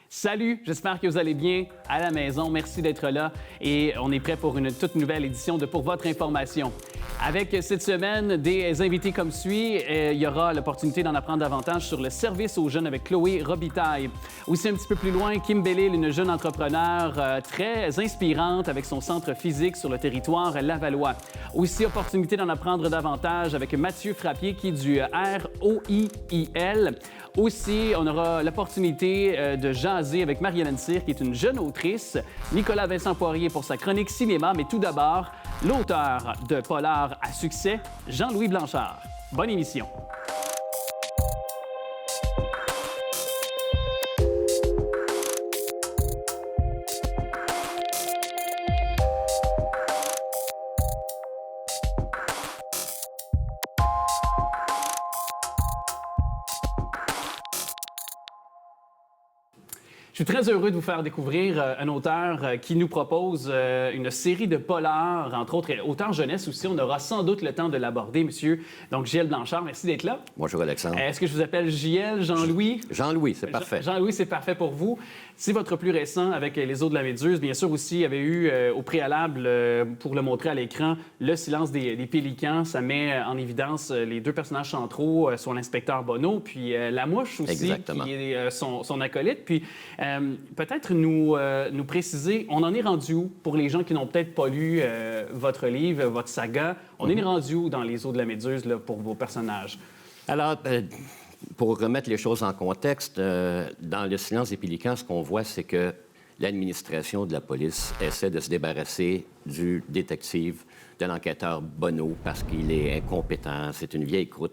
Salut, j'espère que vous allez bien à la maison. Merci d'être là et on est prêt pour une toute nouvelle édition de Pour votre information. Avec cette semaine des invités comme suit, il y aura l'opportunité d'en apprendre davantage sur le service aux jeunes avec Chloé Robitaille. Aussi un petit peu plus loin, Kim Bellil, une jeune entrepreneure très inspirante avec son centre physique sur le territoire lavallois. Aussi opportunité d'en apprendre davantage avec Mathieu Frappier qui est du ROIIL. Aussi, on aura l'opportunité de jaser avec Marie-Hélène Cyr, qui est une jeune autrice, Nicolas Vincent Poirier pour sa chronique cinéma, mais tout d'abord, l'auteur de polar à succès, Jean-Louis Blanchard. Bonne émission. Je suis très heureux de vous faire découvrir un auteur qui nous propose une série de polars, entre autres, auteur jeunesse aussi. On aura sans doute le temps de l'aborder, monsieur. Donc, JL Blanchard, merci d'être là. Bonjour, Alexandre. Est-ce que je vous appelle JL, Jean-Louis? Jean-Louis, c'est parfait. Jean-Louis, c'est parfait pour vous. C'est votre plus récent avec Les Eaux de la Méduse. Bien sûr, aussi, il y avait eu au préalable, pour le montrer à l'écran, Le silence des pélicans. Ça met en évidence les deux personnages centraux, soit l'inspecteur Bonneau, puis la mouche aussi, Exactement. qui est son acolyte. Puis peut-être nous préciser, on en est rendu où pour les gens qui n'ont peut-être pas lu votre livre, votre saga? On est rendu où dans Les Eaux de la Méduse là, pour vos personnages? Alors, pour remettre les choses en contexte, dans Le silence des pélicans, ce qu'on voit, c'est que l'administration de la police essaie de se débarrasser du détective, de l'enquêteur Bonneau, parce qu'il est incompétent. C'est une vieille croûte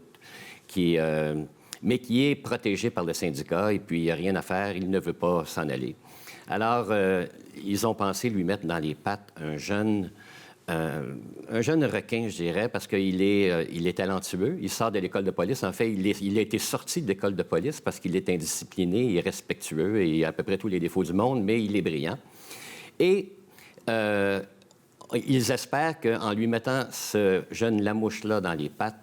mais qui est protégé par le syndicat, et puis il n'y a rien à faire, il ne veut pas s'en aller. Alors, ils ont pensé lui mettre dans les pattes un jeune requin, je dirais, parce qu'il est talentueux. Il sort de l'école de police. En fait, il a été sorti de l'école de police parce qu'il est indiscipliné, irrespectueux et il a à peu près tous les défauts du monde, mais il est brillant. Et ils espèrent qu'en lui mettant ce jeune lamouche-là dans les pattes,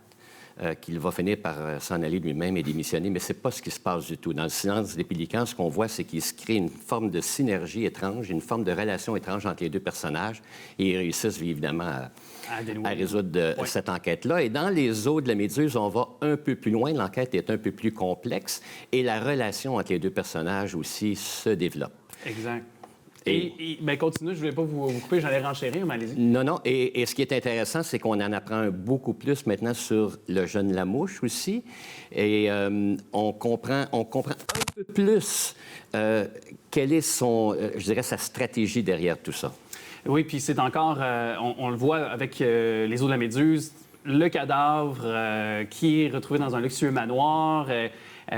qu'il va finir par s'en aller lui-même et démissionner, mais c'est pas ce qui se passe du tout. Dans Le silence des pélicans, ce qu'on voit, c'est qu'il se crée une forme de synergie étrange, une forme de relation étrange entre les deux personnages, et ils réussissent évidemment à résoudre cette enquête-là. Et dans Les Eaux de la Méduse, on va un peu plus loin, l'enquête est un peu plus complexe, et la relation entre les deux personnages aussi se développe. Exact. Et bien, continuez, je ne voulais pas vous couper, j'allais renchérir, mais allez-y. Non. Et ce qui est intéressant, c'est qu'on en apprend beaucoup plus maintenant sur le jeune Lamouche aussi. Et on comprend un peu plus quelle est je dirais, sa stratégie derrière tout ça. Oui, puis c'est encore, on le voit avec Les Eaux de la Méduse, le cadavre qui est retrouvé dans un luxueux manoir.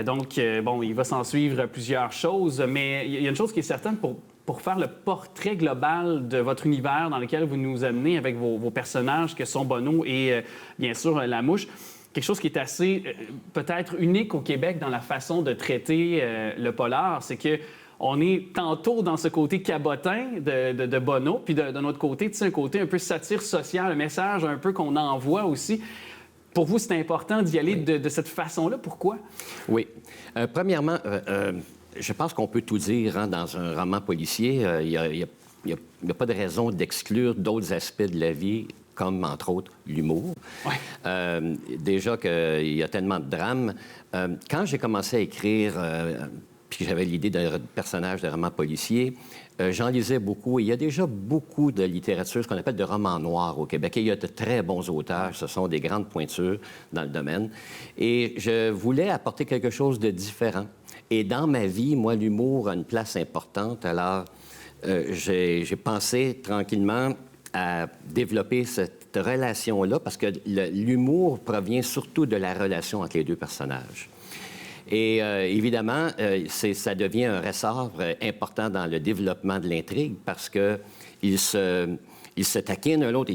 Donc, il va s'en suivre plusieurs choses, mais il y a une chose qui est certaine pour faire le portrait global de votre univers dans lequel vous nous amenez avec vos personnages que sont Bonneau et, bien sûr, la mouche. Quelque chose qui est assez, peut-être, unique au Québec dans la façon de traiter le polar, c'est que on est tantôt dans ce côté cabotin de Bonneau, puis d'un autre côté, tu sais, un côté un peu satire sociale, un message un peu qu'on envoie aussi. Pour vous, c'est important d'y aller de cette façon-là. Pourquoi? Oui. Premièrement, je pense qu'on peut tout dire dans un roman policier. Il n'y a pas de raison d'exclure d'autres aspects de la vie, comme, entre autres, l'humour. Ouais. Déjà qu'il y a tellement de drames. Quand j'ai commencé à écrire, puis j'avais l'idée d'un personnage de roman policier, j'en lisais beaucoup. Et il y a déjà beaucoup de littérature, ce qu'on appelle de romans noirs au Québec. Et il y a de très bons auteurs. Ce sont des grandes pointures dans le domaine. Et je voulais apporter quelque chose de différent. Et dans ma vie, moi, l'humour a une place importante. Alors, j'ai pensé tranquillement à développer cette relation-là, parce que l'humour provient surtout de la relation entre les deux personnages. Et évidemment, ça devient un ressort important dans le développement de l'intrigue, parce qu'ils se taquinent un l'autre.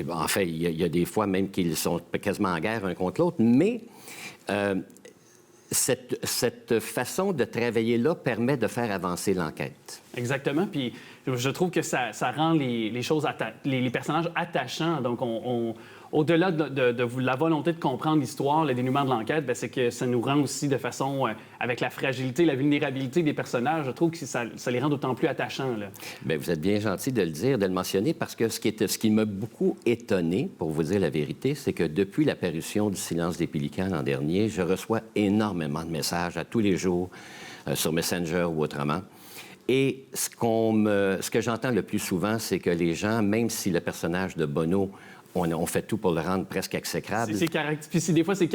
En fait, il y a des fois même qu'ils sont quasiment en guerre un contre l'autre, mais cette façon de travailler là permet de faire avancer l'enquête. Exactement. Puis je trouve que ça rend les choses, les personnages attachants. Donc, au-delà de la volonté de comprendre l'histoire, le dénouement de l'enquête, bien, c'est que ça nous rend aussi de façon, avec la fragilité, la vulnérabilité des personnages, je trouve que ça les rend d'autant plus attachants. Là. Bien, vous êtes bien gentil de le dire, de le mentionner, parce que ce qui m'a beaucoup étonné, pour vous dire la vérité, c'est que depuis l'apparition du Silence des Pélicans l'an dernier, je reçois énormément de messages à tous les jours sur Messenger ou autrement. Et ce que j'entends le plus souvent, c'est que les gens, même si le personnage de Bono, on fait tout pour le rendre presse exécrable. Puis des fois, c'est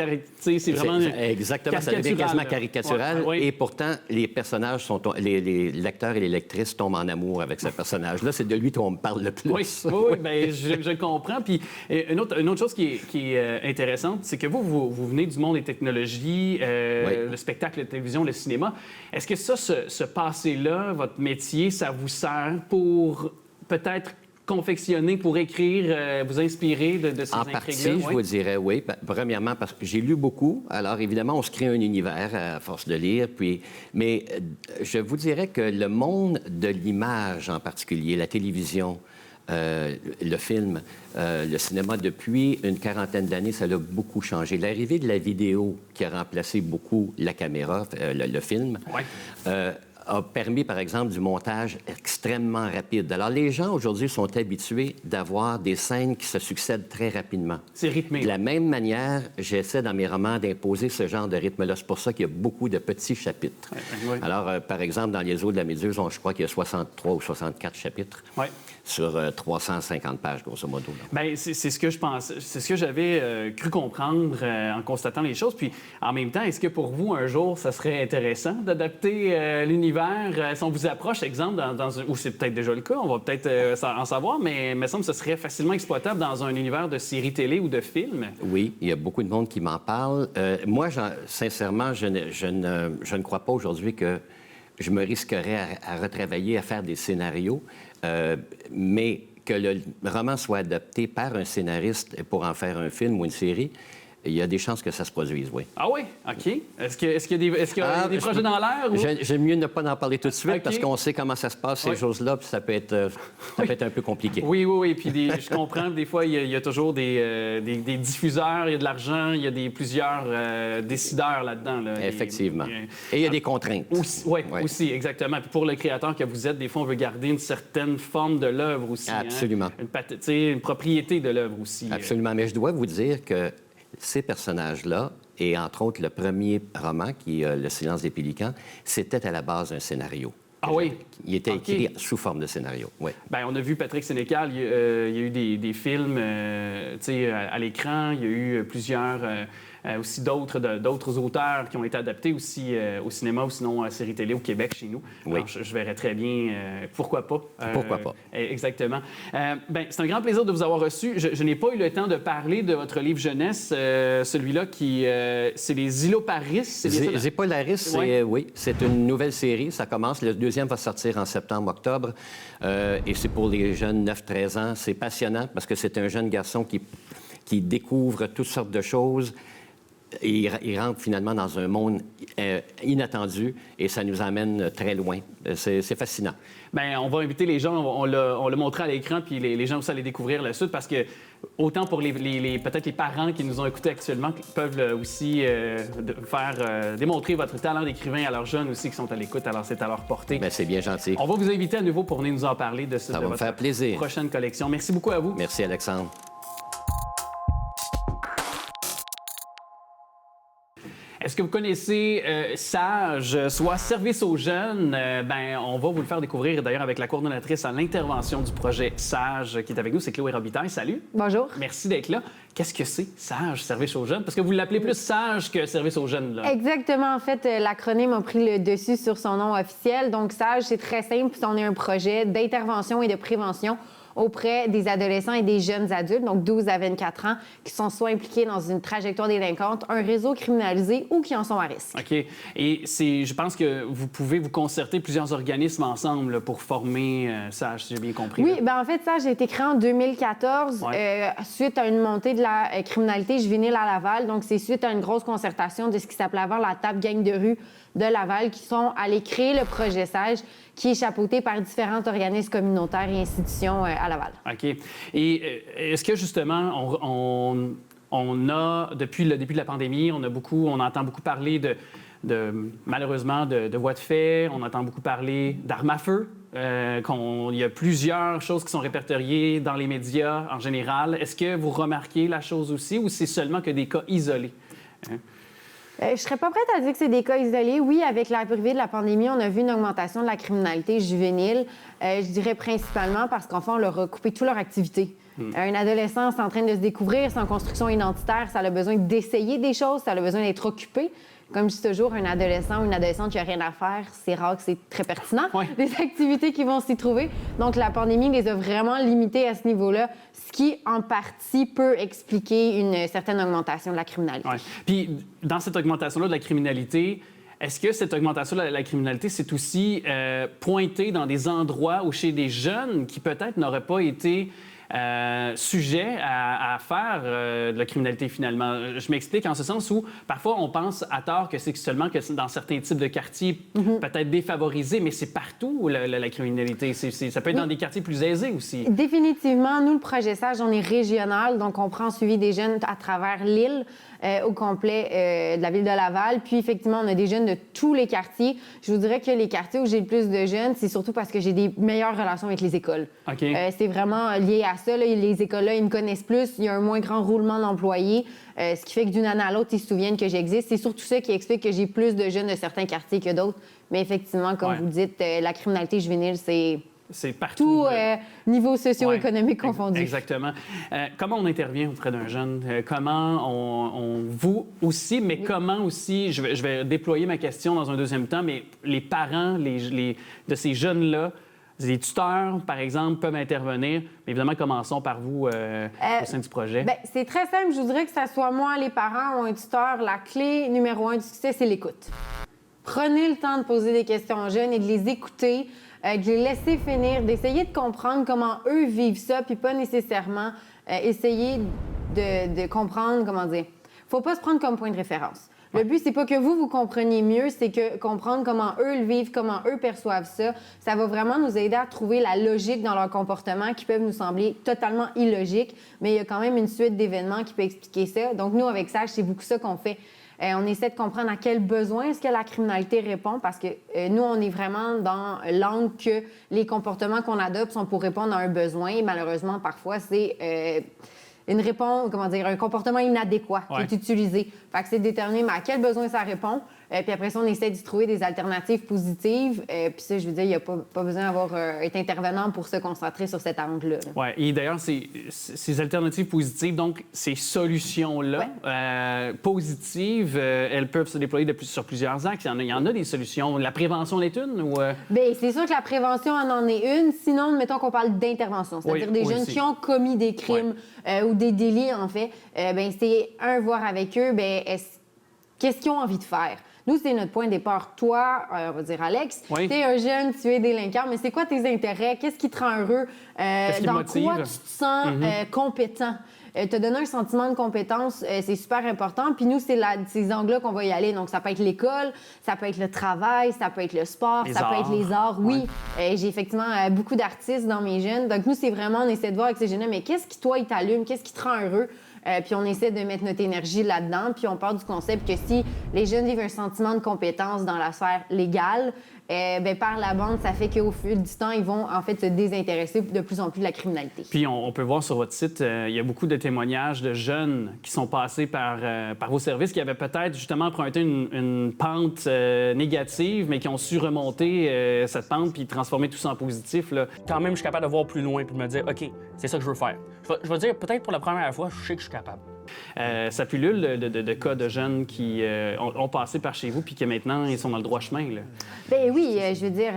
vraiment... Exactement, ça devient quasiment caricatural. Ouais. Et pourtant, les personnages les lecteurs et les lectrices tombent en amour avec ce personnage-là. C'est de lui qu'on me parle le plus. Oui, bien, je comprends. Puis une autre chose qui est intéressante, c'est que vous venez du monde des technologies, le spectacle, la télévision, le cinéma. Est-ce que ce passé-là, votre métier, ça vous sert pour peut-être confectionner, pour écrire, vous inspirer de ces intrigues-là? En partie, je vous dirais oui. Premièrement, parce que j'ai lu beaucoup. Alors, évidemment, on se crée un univers à force de lire. Mais je vous dirais que le monde de l'image en particulier, la télévision, le film, le cinéma, depuis une quarantaine d'années, ça a beaucoup changé. L'arrivée de la vidéo qui a remplacé beaucoup la caméra, le film, a permis, par exemple, du montage extrêmement rapide. Alors, les gens, aujourd'hui, sont habitués d'avoir des scènes qui se succèdent très rapidement. C'est rythmé. De la même manière, j'essaie dans mes romans d'imposer ce genre de rythme-là. C'est pour ça qu'il y a beaucoup de petits chapitres. Oui. Alors, par exemple, dans Les Eaux de la Méduse, je crois qu'il y a 63 ou 64 chapitres. Oui. Sur 350 pages, grosso modo. Bien, c'est ce que je pense. C'est ce que j'avais cru comprendre en constatant les choses. Puis, en même temps, est-ce que pour vous, un jour, ça serait intéressant d'adapter l'univers? Si on vous approche, exemple, ou c'est peut-être déjà le cas, on va peut-être en savoir, mais il me semble que ce serait facilement exploitable dans un univers de séries télé ou de films. Oui, il y a beaucoup de monde qui m'en parle. Moi, sincèrement, je ne crois pas aujourd'hui que je me risquerais à retravailler, à faire des scénarios. Mais que le roman soit adapté par un scénariste pour en faire un film ou une série, il y a des chances que ça se produise, oui. Ah oui? OK. Est-ce qu'il y a des projets dans l'air? Ou... J'aime mieux ne pas en parler tout de suite parce qu'on sait comment ça se passe, ces choses-là, puis ça peut être un peu compliqué. Oui. Puis je comprends, des fois, il y a toujours des diffuseurs, il y a de l'argent, il y a plusieurs décideurs là-dedans. Là. Effectivement. Et il y a des contraintes. Aussi, exactement. Puis pour le créateur que vous êtes, des fois, on veut garder une certaine forme de l'œuvre aussi. Absolument. Une propriété de l'œuvre aussi. Absolument. Mais je dois vous dire que ces personnages-là, et entre autres le premier roman, qui est Le Silence des Pélicans, c'était à la base un scénario. Ah oui? Il était écrit sous forme de scénario, oui. Bien, on a vu Patrick Sénécal, il y a eu des films à l'écran, il y a eu plusieurs... aussi d'autres auteurs qui ont été adaptés aussi au cinéma ou sinon à série télé au Québec, chez nous. Oui. Alors, je verrais très bien, pourquoi pas. Pourquoi pas. Exactement. Bien, c'est un grand plaisir de vous avoir reçu. Je n'ai pas eu le temps de parler de votre livre jeunesse, celui-là qui... c'est Les Îloparis. Zépolaris, oui, c'est une nouvelle série. Ça commence. Le deuxième va sortir en septembre-octobre. Et c'est pour les jeunes 9-13 ans. C'est passionnant parce que c'est un jeune garçon qui découvre toutes sortes de choses. Et il rentre finalement dans un monde inattendu et ça nous emmène très loin. C'est fascinant. Bien, on va inviter les gens, on l'a montré à l'écran, puis les gens aussi allaient découvrir la suite parce que autant pour peut-être les parents qui nous ont écoutés actuellement peuvent aussi démontrer votre talent d'écrivain à leurs jeunes aussi qui sont à l'écoute, alors c'est à leur portée. Bien, c'est bien gentil. On va vous inviter à nouveau pour venir nous en parler de ça va me faire plaisir. Prochaine collection. Merci beaucoup à vous. Merci, Alexandre. Est-ce que vous connaissez SAGE, soit Service aux jeunes? Ben, on va vous le faire découvrir d'ailleurs avec la coordonnatrice à l'intervention du projet SAGE qui est avec nous, c'est Chloé Robitaille. Salut. Bonjour. Merci d'être là. Qu'est-ce que c'est SAGE, Service aux jeunes? Parce que vous l'appelez plus SAGE que Service aux jeunes. Là. Exactement. En fait, l'acronyme a pris le dessus sur son nom officiel. Donc, SAGE, c'est très simple. On est un projet d'intervention et de prévention auprès des adolescents et des jeunes adultes, donc 12 à 24 ans, qui sont soit impliqués dans une trajectoire délinquante, un réseau criminalisé ou qui en sont à risque. OK. Et je pense que vous pouvez vous concerter plusieurs organismes ensemble là, pour former SAGE, si j'ai bien compris. Oui, bien en fait, SAGE a été créé en 2014 suite à une montée de la criminalité juvénile à Laval. Donc, c'est suite à une grosse concertation de ce qui s'appelait avant la table gang de rue de Laval qui sont allés créer le projet SAGE, qui est chapeauté par différents organismes communautaires et institutions à Laval. OK. Et est-ce que, justement, on a, depuis le début de la pandémie, on entend beaucoup parler malheureusement, de voies de fait, on entend beaucoup parler d'armes à feu, il y a plusieurs choses qui sont répertoriées dans les médias en général. Est-ce que vous remarquez la chose aussi ou c'est seulement que des cas isolés? Hein? Je ne serais pas prête à dire que c'est des cas isolés. Oui, avec l'arrivée de la pandémie, on a vu une augmentation de la criminalité juvénile. Je dirais principalement parce qu'enfin, on leur a coupé toute leur activité. Un adolescent, c'est en train de se découvrir, c'est en construction identitaire, ça a besoin d'essayer des choses, ça a besoin d'être occupé. Comme je dis toujours, un adolescent ou une adolescente qui n'a rien à faire, c'est rare que c'est très pertinent, les activités qui vont s'y trouver. Donc, la pandémie les a vraiment limitées à ce niveau-là, ce qui, en partie, peut expliquer une certaine augmentation de la criminalité. Ouais. Puis, dans cette augmentation-là de la criminalité, est-ce que cette augmentation de la criminalité, c'est aussi pointé dans des endroits ou chez des jeunes qui peut-être n'auraient pas été sujet à faire de la criminalité, finalement? Je m'explique en ce sens où, parfois, on pense à tort que c'est seulement que dans certains types de quartiers peut-être défavorisés, mais c'est partout la criminalité. Ça peut être dans des quartiers plus aisés aussi. Définitivement. Nous, le projet SAGE, on est régional, donc on prend suivi des jeunes à travers l'île, au complet de la ville de Laval. Puis, effectivement, on a des jeunes de tous les quartiers. Je vous dirais que les quartiers où j'ai le plus de jeunes, c'est surtout parce que j'ai des meilleures relations avec les écoles. Okay. C'est vraiment lié à ça. Là. Les écoles-là, ils me connaissent plus. Il y a un moins grand roulement d'employés, ce qui fait que d'une année à l'autre, ils se souviennent que j'existe. C'est surtout ça qui explique que j'ai plus de jeunes de certains quartiers que d'autres. Mais effectivement, comme vous dites, la criminalité juvénile, c'est partout. Tout niveau socio-économique confondu. Exactement. Comment on intervient auprès d'un jeune? Comment vous aussi, mais comment aussi, je vais déployer ma question dans un deuxième temps, mais les parents de ces jeunes-là, les tuteurs, par exemple, peuvent intervenir. Mais évidemment, commençons par vous au sein du projet. Bien, c'est très simple. Je vous dirais que ça soit moi, les parents ou un tuteur, la clé numéro 1 du succès, c'est l'écoute. Prenez le temps de poser des questions aux jeunes et de les écouter, de les laisser finir, d'essayer de comprendre comment eux vivent ça, puis pas nécessairement essayer de comprendre, comment dire. Faut pas se prendre comme point de référence. Le but, c'est pas que vous compreniez mieux, c'est que comprendre comment eux le vivent, comment eux perçoivent ça. Ça va vraiment nous aider à trouver la logique dans leur comportement qui peuvent nous sembler totalement illogiques, mais il y a quand même une suite d'événements qui peut expliquer ça. Donc, nous, avec SAGE, c'est beaucoup ça qu'on fait. On essaie de comprendre à quel besoin est-ce que la criminalité répond, parce que nous, on est vraiment dans l'angle que les comportements qu'on adopte sont pour répondre à un besoin. Et malheureusement, parfois, c'est une réponse, un comportement inadéquat qui est utilisé. Fait que c'est de déterminer à quel besoin ça répond. Puis après ça, on essaie d'y trouver des alternatives positives. Puis ça, je veux dire, il n'y a pas besoin d'avoir été intervenant pour se concentrer sur cet angle-là. Oui, et d'ailleurs, ces alternatives positives, donc ces solutions-là positives, elles peuvent se déployer sur plusieurs axes. Il y en a des solutions. La prévention est une? Ou Bien, c'est sûr que la prévention en est une. Sinon, mettons qu'on parle d'intervention, c'est-à-dire des jeunes qui ont commis des crimes ou des délits, en fait. C'est voir avec eux, qu'est-ce qu'ils ont envie de faire? Nous, c'est notre point de départ. Toi, on va dire Alex, tu es un jeune, tu es délinquant, mais c'est quoi tes intérêts? Qu'est-ce qui te rend heureux? Dans quoi tu te sens compétent? Te donner un sentiment de compétence, c'est super important. Puis nous, c'est ces angles-là qu'on va y aller. Donc, ça peut être l'école, ça peut être le travail, ça peut être le sport, ça peut être les arts. Oui, j'ai effectivement beaucoup d'artistes dans mes jeunes. Donc, nous, c'est vraiment, on essaie de voir avec ces jeunes-là, mais qu'est-ce qui, toi, il t'allume? Qu'est-ce qui te rend heureux? Puis on essaie de mettre notre énergie là-dedans. Puis on part du concept que si les jeunes vivent un sentiment de compétence dans la sphère légale, par la bande, ça fait qu'au fil du temps, ils vont en fait se désintéresser de plus en plus de la criminalité. Puis on peut voir sur votre site, il y a beaucoup de témoignages de jeunes qui sont passés par vos services, qui avaient peut-être justement emprunté une pente négative, mais qui ont su remonter cette pente puis transformer tout ça en positif. Là. Quand même, je suis capable de voir plus loin puis de me dire, OK, c'est ça que je veux faire. Je vais dire, peut-être pour la première fois, je sais que je suis capable. Ça pullule de cas de jeunes qui ont passé par chez vous puis que maintenant, ils sont dans le droit chemin. Là. Ben oui, je veux dire,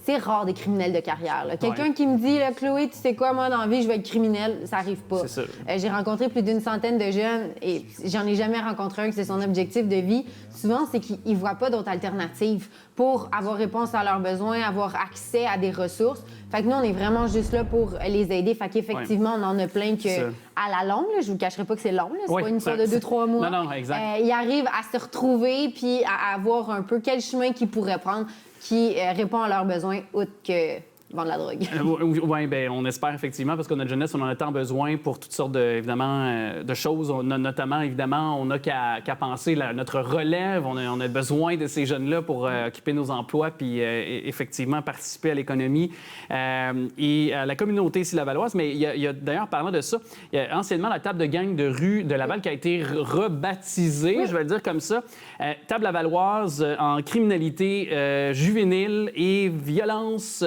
c'est rare des criminels de carrière. Quelqu'un qui me dit, là, Chloé, tu sais quoi, moi, dans la vie, je vais être criminel, ça arrive pas. C'est ça. J'ai rencontré plus d'une centaine de jeunes et j'en ai jamais rencontré un que c'est son objectif de vie. Souvent, c'est qu'ils ne voient pas d'autres alternatives pour avoir réponse à leurs besoins, avoir accès à des ressources. Fait que nous, on est vraiment juste là pour les aider. Fait qu'effectivement, on en a plein que, à la longue, là, je vous cacherai pas que c'est long, là, c'est pas une histoire de 2-3 mois. Non, exact. Ils arrivent à se retrouver puis à voir un peu quel chemin qu'ils pourraient prendre qui répond à leurs besoins, outre que vendre la drogue. Oui, bien, on espère effectivement, parce que notre jeunesse, on en a tant besoin pour toutes sortes de choses. Notamment, évidemment, on n'a qu'à penser notre relève. On a besoin de ces jeunes-là pour occuper nos emplois puis effectivement participer à l'économie et à la communauté ici lavalloise. Mais il y a d'ailleurs, parlant de ça, il y a anciennement la table de gang de rue de Laval qui a été rebaptisée, je vais le dire comme ça, table lavalloise en criminalité juvénile et violence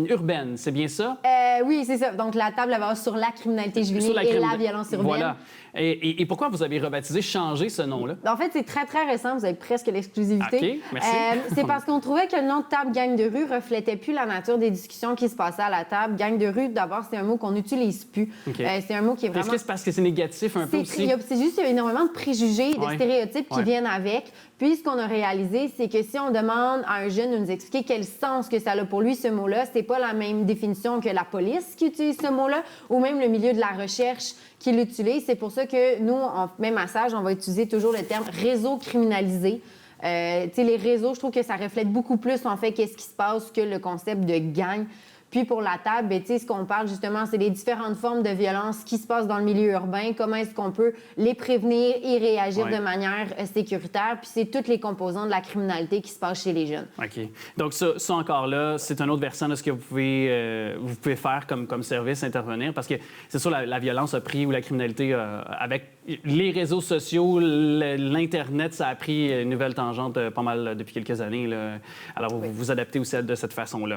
urbaine, c'est bien ça? Oui, c'est ça. Donc, la table va sur la criminalité juvénile et la violence urbaine. Voilà. Et pourquoi vous avez rebaptisé, changé ce nom-là? En fait, c'est très, très récent. Vous avez presque l'exclusivité. OK, merci. C'est parce qu'on trouvait que le nom de table gang de rue reflétait plus la nature des discussions qui se passaient à la table. Gang de rue, d'abord, c'est un mot qu'on n'utilise plus. Okay. C'est un mot qui est vraiment... Est-ce que c'est parce que c'est négatif un peu aussi? C'est juste qu'il y a énormément de préjugés, de stéréotypes qui viennent avec. Puis, ce qu'on a réalisé, c'est que si on demande à un jeune de nous expliquer quel sens que ça a pour lui, ce mot-là, c'est pas la même définition que la police qui utilise ce mot-là ou même le milieu de la recherche qui l'utilise. C'est pour ça que nous, même à Sage, on va utiliser toujours le terme réseau criminalisé. Les réseaux, je trouve que ça reflète beaucoup plus, en fait, qu'est-ce qui se passe que le concept de gang. Puis pour la table, bien, ce qu'on parle justement, c'est les différentes formes de violence qui se passent dans le milieu urbain, comment est-ce qu'on peut les prévenir et réagir de manière sécuritaire. Puis c'est toutes les composantes de la criminalité qui se passent chez les jeunes. OK. Donc ça encore là, c'est un autre versant de ce que vous pouvez faire comme service, intervenir, parce que c'est sûr, la violence a pris, ou la criminalité, avec les réseaux sociaux, l'Internet, ça a pris une nouvelle tangente pas mal depuis quelques années, là. Alors vous vous adaptez aussi de cette façon-là.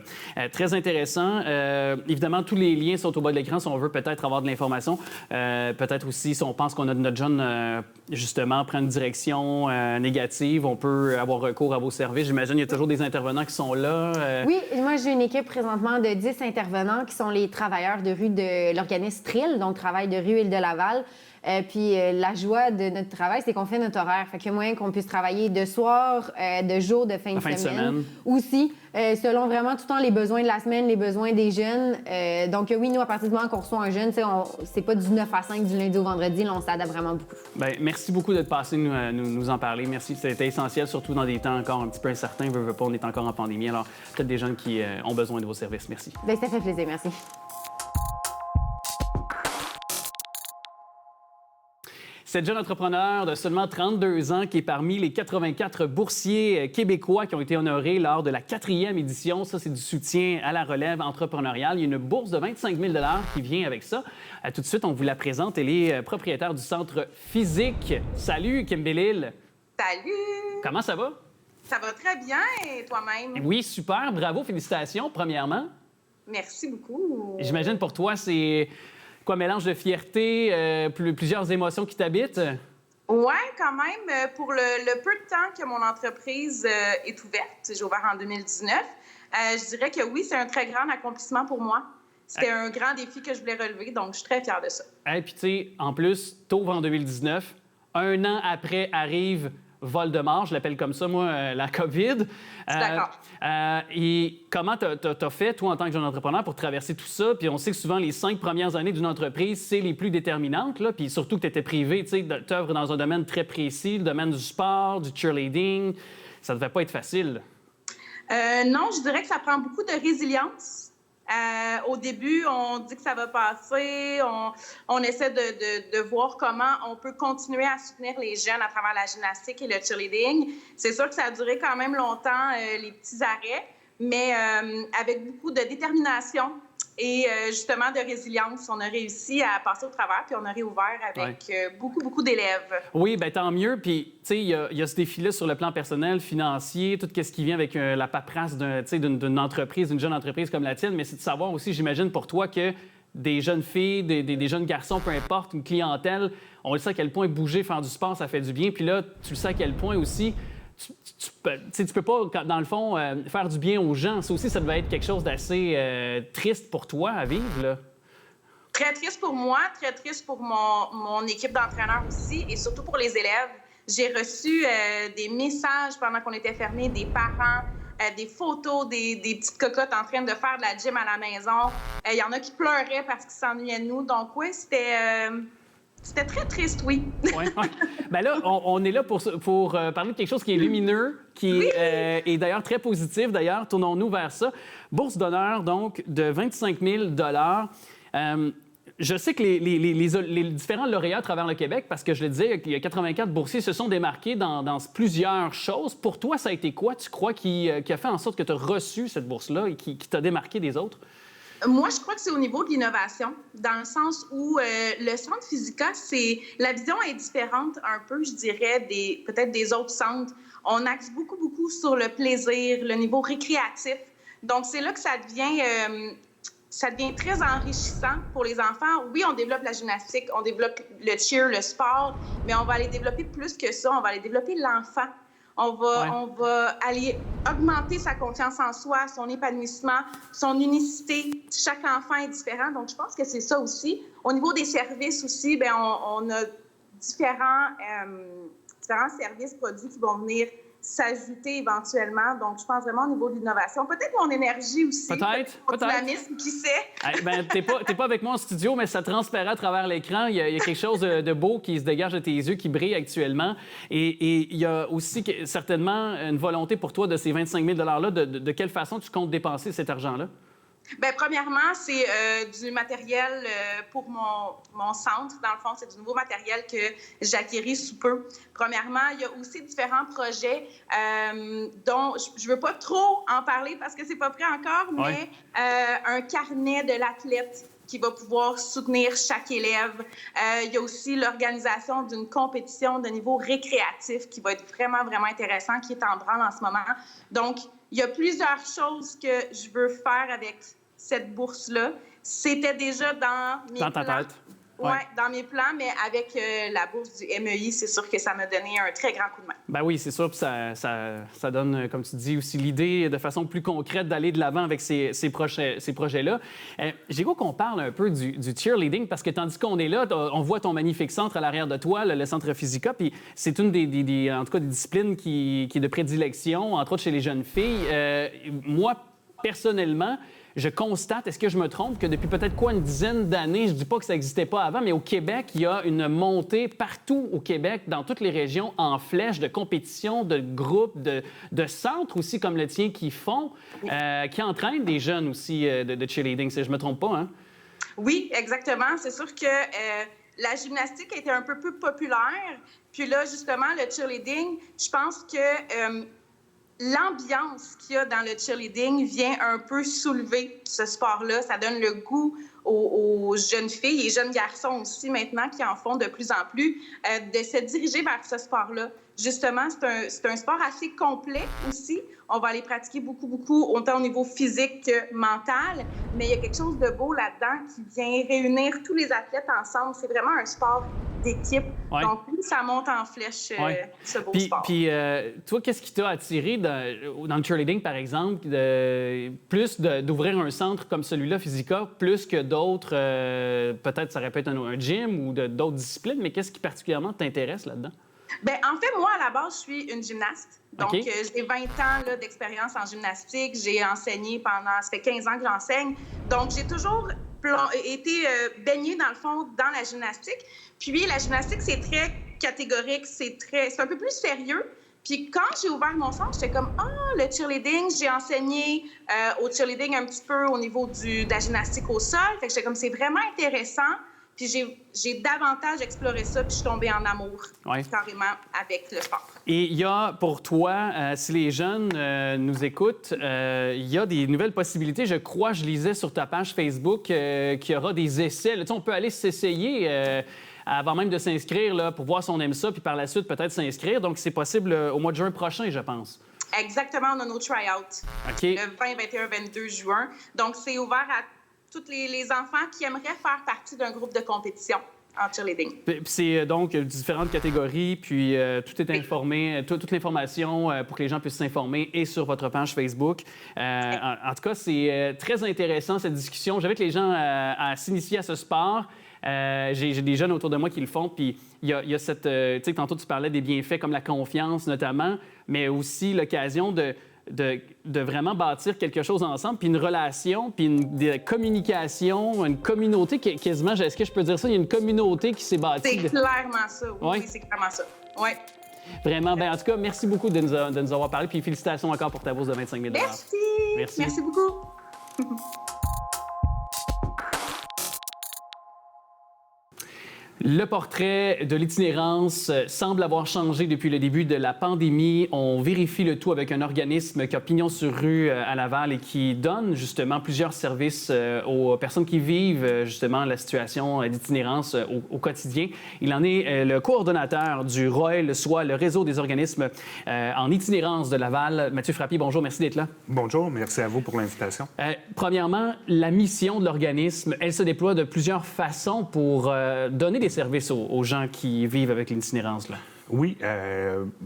Très intéressant. Évidemment, tous les liens sont au bas de l'écran si on veut peut-être avoir de l'information. Peut-être aussi, si on pense qu'on a notre jeune, justement, prend une direction négative, on peut avoir recours à vos services. J'imagine qu'il y a toujours des intervenants qui sont là. Oui, moi, j'ai une équipe présentement de 10 intervenants qui sont les travailleurs de rue de l'organisme TRIL, donc Travail de rue Île de Laval. Puis la joie de notre travail, c'est qu'on fait notre horaire. Fait qu'il y a moyen qu'on puisse travailler de soir, de jour, de fin de semaine. Aussi, selon vraiment tout le temps les besoins de la semaine, les besoins des jeunes. Donc oui, nous, à partir du moment qu'on reçoit un jeune, c'est pas du 9 à 5 du lundi au vendredi, là, on s'adapte vraiment beaucoup. Bien, merci beaucoup d'être passé nous en parler. Merci, c'était essentiel, surtout dans des temps encore un petit peu incertains. Veut pas, on est encore en pandémie. Alors, peut-être des jeunes qui ont besoin de vos services. Merci. Bien, ça fait plaisir. Merci. Cette jeune entrepreneur de seulement 32 ans qui est parmi les 84 boursiers québécois qui ont été honorés lors de la 4e édition. Ça, c'est du soutien à la relève entrepreneuriale. Il y a une bourse de 25 000 qui vient avec ça. Tout de suite, on vous la présente. Elle est propriétaire du Centre Physique. Salut, Kim Bellil. Salut! Comment ça va? Ça va très bien, et toi-même? Oui, super. Bravo, félicitations, premièrement. Merci beaucoup. J'imagine pour toi, c'est... Quoi, mélange de fierté, plusieurs émotions qui t'habitent? Oui, quand même. Pour le peu de temps que mon entreprise est ouverte, j'ai ouvert en 2019, je dirais que oui, c'est un très grand accomplissement pour moi. C'était un grand défi que je voulais relever, donc je suis très fière de ça. Et puis, tu sais, en plus, t'ouvres en 2019. Un an après arrive Voldemort, je l'appelle comme ça, moi, la COVID. Je suis d'accord. Et comment t'as fait, toi, en tant que jeune entrepreneur, pour traverser tout ça? Puis on sait que souvent, les 5 premières années d'une entreprise, c'est les plus déterminantes, là. Puis surtout que tu étais privé, tu sais, tu œuvres dans un domaine très précis, le domaine du sport, du cheerleading. Ça devait pas être facile. Non, je dirais que ça prend beaucoup de résilience. Au début, on dit que ça va passer, on essaie de voir comment on peut continuer à soutenir les jeunes à travers la gymnastique et le cheerleading. C'est sûr que ça a duré quand même longtemps, les petits arrêts, mais avec beaucoup de détermination et justement de résilience, on a réussi à passer au travers, puis on a réouvert avec beaucoup d'élèves. Oui, bien tant mieux. Puis, tu sais, il y a ce défi-là sur le plan personnel, financier, tout ce qui vient avec la paperasse d'une entreprise, d'une jeune entreprise comme la tienne. Mais c'est de savoir aussi, j'imagine, pour toi, que des jeunes filles, des jeunes garçons, peu importe, une clientèle, on le sait à quel point bouger, faire du sport, ça fait du bien. Puis là, tu le sais à quel point aussi... Tu peux pas, dans le fond, faire du bien aux gens. Ça aussi, ça devait être quelque chose d'assez triste pour toi à vivre, là. Très triste pour moi, très triste pour mon équipe d'entraîneurs aussi, et surtout pour les élèves. J'ai reçu des messages pendant qu'on était fermés, des parents des photos, des petites cocottes en train de faire de la gym à la maison. Il y en a qui pleuraient parce qu'ils s'ennuyaient de nous. Donc oui, c'était très triste, oui. Oui. Bien là, on est là pour parler de quelque chose qui est lumineux, qui est d'ailleurs très positif. D'ailleurs, tournons-nous vers ça. Bourse d'honneur, donc, de 25 000 Je sais que les différents lauréats à travers le Québec, parce que je le disais, il y a 84 boursiers se sont démarqués dans plusieurs choses. Pour toi, ça a été quoi, tu crois, qui a fait en sorte que tu as reçu cette bourse-là et qui t'a démarqué des autres? Moi, je crois que c'est au niveau de l'innovation, dans le sens où le centre Physica, la vision est différente un peu, je dirais, peut-être des autres centres. On axe beaucoup, beaucoup sur le plaisir, le niveau récréatif. Donc, c'est là que ça devient très enrichissant pour les enfants. Oui, on développe la gymnastique, on développe le cheer, le sport, mais on va aller développer plus que ça. On va aller développer l'enfant. On va aller augmenter sa confiance en soi, son épanouissement, son unicité. Chaque enfant est différent, donc je pense que c'est ça aussi. Au niveau des services aussi, bien, on a différents services, produits qui vont venir s'ajouter éventuellement. Donc, je pense vraiment au niveau de l'innovation. Peut-être mon énergie aussi. Peut-être. Dynamisme, qui sait? T'es pas avec moi en studio, mais ça transparaît à travers l'écran. Il y a quelque chose de beau qui se dégage de tes yeux, qui brille actuellement. Et il y a aussi certainement une volonté pour toi de ces 25 000 $-là. De quelle façon tu comptes dépenser cet argent-là? Bien, premièrement, c'est du matériel pour mon centre. Dans le fond, c'est du nouveau matériel que j'acquéris sous peu. Premièrement, il y a aussi différents projets dont je ne veux pas trop en parler parce que c'est pas prêt encore, mais un carnet de l'athlète qui va pouvoir soutenir chaque élève. Il y a aussi l'organisation d'une compétition de niveau récréatif qui va être vraiment, vraiment intéressant, qui est en branle en ce moment. Donc, il y a plusieurs choses que je veux faire avec cette bourse-là. C'était déjà dans mes plans. Dans ta tête? Oui, dans mes plans, mais avec la bourse du MEI, c'est sûr que ça m'a donné un très grand coup de main. Ben oui, c'est sûr. Puis ça donne, comme tu dis, aussi l'idée de façon plus concrète d'aller de l'avant avec ces projets-là. J'ai goût qu'on parle un peu du cheerleading parce que tandis qu'on est là, on voit ton magnifique centre à l'arrière de toi, le centre Physica, puis c'est une en tout cas, des disciplines qui est de prédilection, entre autres chez les jeunes filles. Moi, personnellement, je constate, est-ce que je me trompe, que depuis peut-être une dizaine d'années, je ne dis pas que ça n'existait pas avant, mais au Québec, il y a une montée partout au Québec, dans toutes les régions, en flèche de compétition, de groupes, de centres aussi comme le tien qui entraînent des jeunes aussi de cheerleading, si je ne me trompe pas, hein? Oui, exactement. C'est sûr que la gymnastique a été un peu plus populaire. Puis là, justement, le cheerleading, je pense que l'ambiance qu'il y a dans le cheerleading vient un peu soulever ce sport-là. Ça donne le goût aux jeunes filles et jeunes garçons aussi maintenant qui en font de plus en plus de se diriger vers ce sport-là. Justement, c'est un sport assez complet aussi. On va aller pratiquer beaucoup, beaucoup, autant au niveau physique que mental, mais il y a quelque chose de beau là-dedans qui vient réunir tous les athlètes ensemble. C'est vraiment un sport d'équipe. Ouais. Donc, oui, ça monte en flèche, ce beau sport. Puis, toi, qu'est-ce qui t'a attiré dans le cheerleading, par exemple, plus d'ouvrir un centre comme celui-là, Physica, plus que d'autres, peut-être ça aurait pu être un gym ou d'autres disciplines, mais qu'est-ce qui particulièrement t'intéresse là-dedans? Bien, en fait, moi, à la base, je suis une gymnaste. Donc, j'ai 20 ans d'expérience en gymnastique. J'ai enseigné ça fait 15 ans que j'enseigne. Donc, j'ai toujours été baignée, dans le fond, dans la gymnastique. Puis, la gymnastique, c'est très catégorique, c'est un peu plus sérieux. Puis, quand j'ai ouvert mon centre, j'étais comme, le cheerleading, j'ai enseigné au cheerleading un petit peu au niveau de la gymnastique au sol. Fait que j'étais comme, c'est vraiment intéressant. Puis j'ai davantage exploré ça, puis je suis tombée en amour carrément avec le sport. Et il y a pour toi, si les jeunes nous écoutent, il y a des nouvelles possibilités. Je crois, je lisais sur ta page Facebook qu'il y aura des essais. Là, on peut aller s'essayer avant même de s'inscrire là, pour voir si on aime ça, puis par la suite peut-être s'inscrire. Donc c'est possible au mois de juin prochain, je pense. Exactement, on a nos try-outs. Le 20, 21, 22 juin. Donc c'est ouvert à tous les enfants qui aimeraient faire partie d'un groupe de compétition en cheerleading. C'est donc différentes catégories, puis tout est informé, toute l'information pour que les gens puissent s'informer est sur votre page Facebook. En tout cas, c'est très intéressant cette discussion. J'invite les gens à s'initier à ce sport. J'ai des jeunes autour de moi qui le font, puis il y a cette... tu sais, tantôt, tu parlais des bienfaits comme la confiance, notamment, mais aussi l'occasion de de vraiment bâtir quelque chose ensemble, puis une relation, puis des communication, une communauté quasiment, est-ce que je peux dire ça? Il y a une communauté qui s'est bâtie. C'est clairement ça. Oui, Ouais. c'est clairement ça. Oui. Vraiment. Ben, en tout cas, merci beaucoup de nous avoir parlé, puis félicitations encore pour ta bourse de 25 000 Merci. Merci. Merci beaucoup. Le portrait de l'itinérance semble avoir changé depuis le début de la pandémie. On vérifie le tout avec un organisme qui a pignon sur rue à Laval et qui donne justement plusieurs services aux personnes qui vivent justement la situation d'itinérance au quotidien. Il en est le coordonnateur du ROEL, soit le réseau des organismes en itinérance de Laval. Mathieu Frappier, bonjour, merci d'être là. Bonjour, merci à vous pour l'invitation. Premièrement, la mission de l'organisme, elle se déploie de plusieurs façons pour donner des services aux gens qui vivent avec l'itinérance. Oui,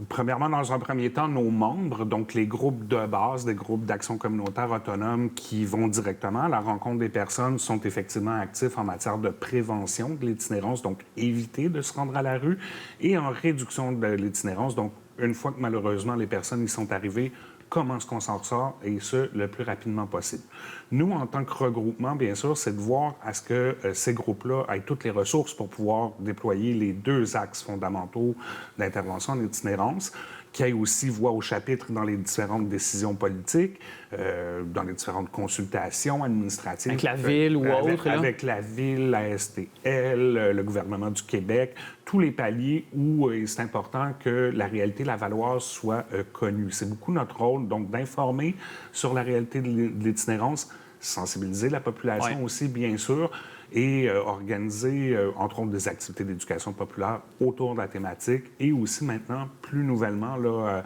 premièrement, dans un premier temps, nos membres, donc les groupes de base, des groupes d'action communautaire autonomes qui vont directement à la rencontre des personnes, sont effectivement actifs en matière de prévention de l'itinérance, donc éviter de se rendre à la rue, et en réduction de l'itinérance, donc une fois que malheureusement les personnes y sont arrivées, comment est-ce qu'on s'en sort, et ce, le plus rapidement possible. Nous, en tant que regroupement, bien sûr, c'est de voir à ce que ces groupes-là aient toutes les ressources pour pouvoir déployer les deux axes fondamentaux d'intervention en itinérance, qui aient aussi voix au chapitre dans les différentes décisions politiques, dans les différentes consultations administratives. Avec la Ville ou autre, là? Avec la Ville, la STL, le gouvernement du Québec, tous les paliers où c'est important que la réalité lavalloise soit connue. C'est beaucoup notre rôle, donc, d'informer sur la réalité de l'itinérance, sensibiliser la population aussi, bien sûr, et organiser, entre autres, des activités d'éducation populaire autour de la thématique, et aussi maintenant, plus nouvellement, là,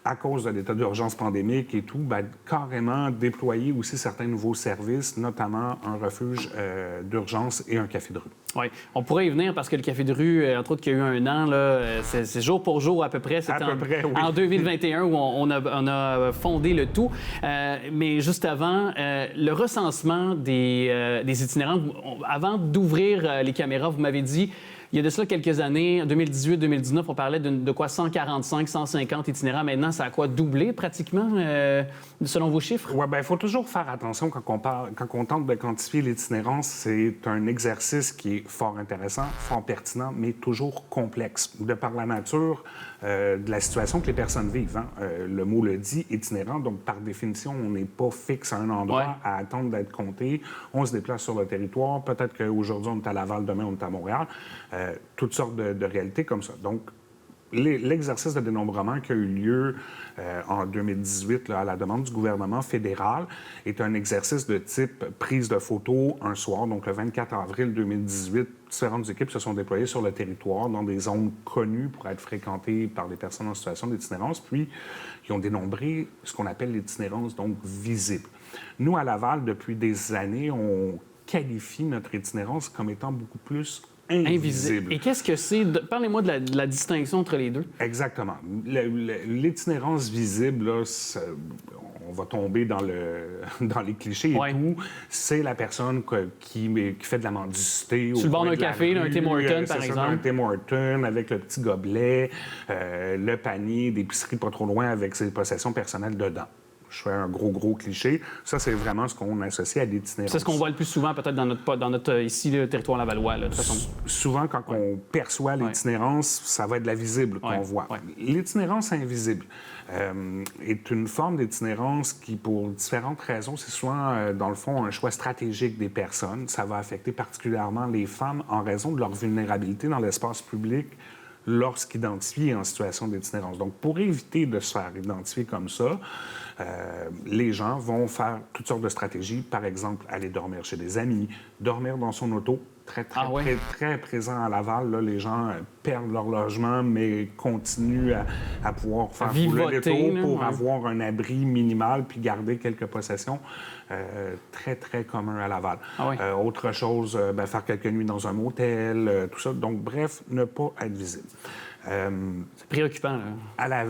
à cause de l'état d'urgence pandémique et tout, bien, carrément déployer aussi certains nouveaux services, notamment un refuge d'urgence et un café de rue. Oui, on pourrait y venir parce que le café de rue, entre autres, qui a eu un an, là, c'est jour pour jour à peu près. C'est en 2021 où on a fondé le tout. Mais juste avant, le recensement des itinérants, avant d'ouvrir les caméras, vous m'avez dit, il y a de cela quelques années, en 2018-2019, on parlait de quoi 145, 150 itinérants. Maintenant, ça a quoi doublé pratiquement, selon vos chiffres? Oui, bien, il faut toujours faire attention quand on tente de quantifier l'itinérance. C'est un exercice qui est fort intéressant, fort pertinent, mais toujours complexe. De par la nature de la situation que les personnes vivent. Hein. Le mot le dit, itinérant, donc par définition, on n'est pas fixe à un endroit à attendre d'être compté. On se déplace sur le territoire. Peut-être qu'aujourd'hui, on est à Laval, demain, on est à Montréal. Toutes sortes de réalités comme ça. Donc, l'exercice de dénombrement qui a eu lieu en 2018 là, à la demande du gouvernement fédéral est un exercice de type prise de photos un soir. Donc, le 24 avril 2018, différentes équipes se sont déployées sur le territoire dans des zones connues pour être fréquentées par les personnes en situation d'itinérance. Puis, ils ont dénombré ce qu'on appelle l'itinérance, donc visible. Nous, à Laval, depuis des années, on qualifie notre itinérance comme étant beaucoup plus invisible. Et qu'est-ce que c'est? Parlez-moi de la distinction entre les deux. Exactement. L'itinérance visible, là, on va tomber dans les clichés et tout. C'est la personne qui fait de la mendicité. Sur le bord d'un café, un Tim Hortons, par exemple. Un Tim Hortons avec le petit gobelet, le panier d'épicerie pas trop loin avec ses possessions personnelles dedans. Je fais un gros cliché. Ça, c'est vraiment ce qu'on associe à l'itinérance. C'est ce qu'on voit le plus souvent, peut-être, dans notre ici, le territoire lavallois, là, de toute façon. Souvent, quand on perçoit l'itinérance, ça va être la visible qu'on voit. L'itinérance invisible est une forme d'itinérance qui, pour différentes raisons, c'est souvent, dans le fond, un choix stratégique des personnes. Ça va affecter particulièrement les femmes en raison de leur vulnérabilité dans l'espace public lorsqu'identifiées en situation d'itinérance. Donc, pour éviter de se faire identifier comme ça, les gens vont faire toutes sortes de stratégies. Par exemple, aller dormir chez des amis, dormir dans son auto. Très présent à Laval. Là, les gens perdent leur logement, mais continuent à pouvoir faire rouler les tours pour avoir un abri minimal puis garder quelques possessions. Très commun à Laval. Autre chose, faire quelques nuits dans un motel, tout ça. Donc, bref, ne pas être visible. C'est préoccupant, là.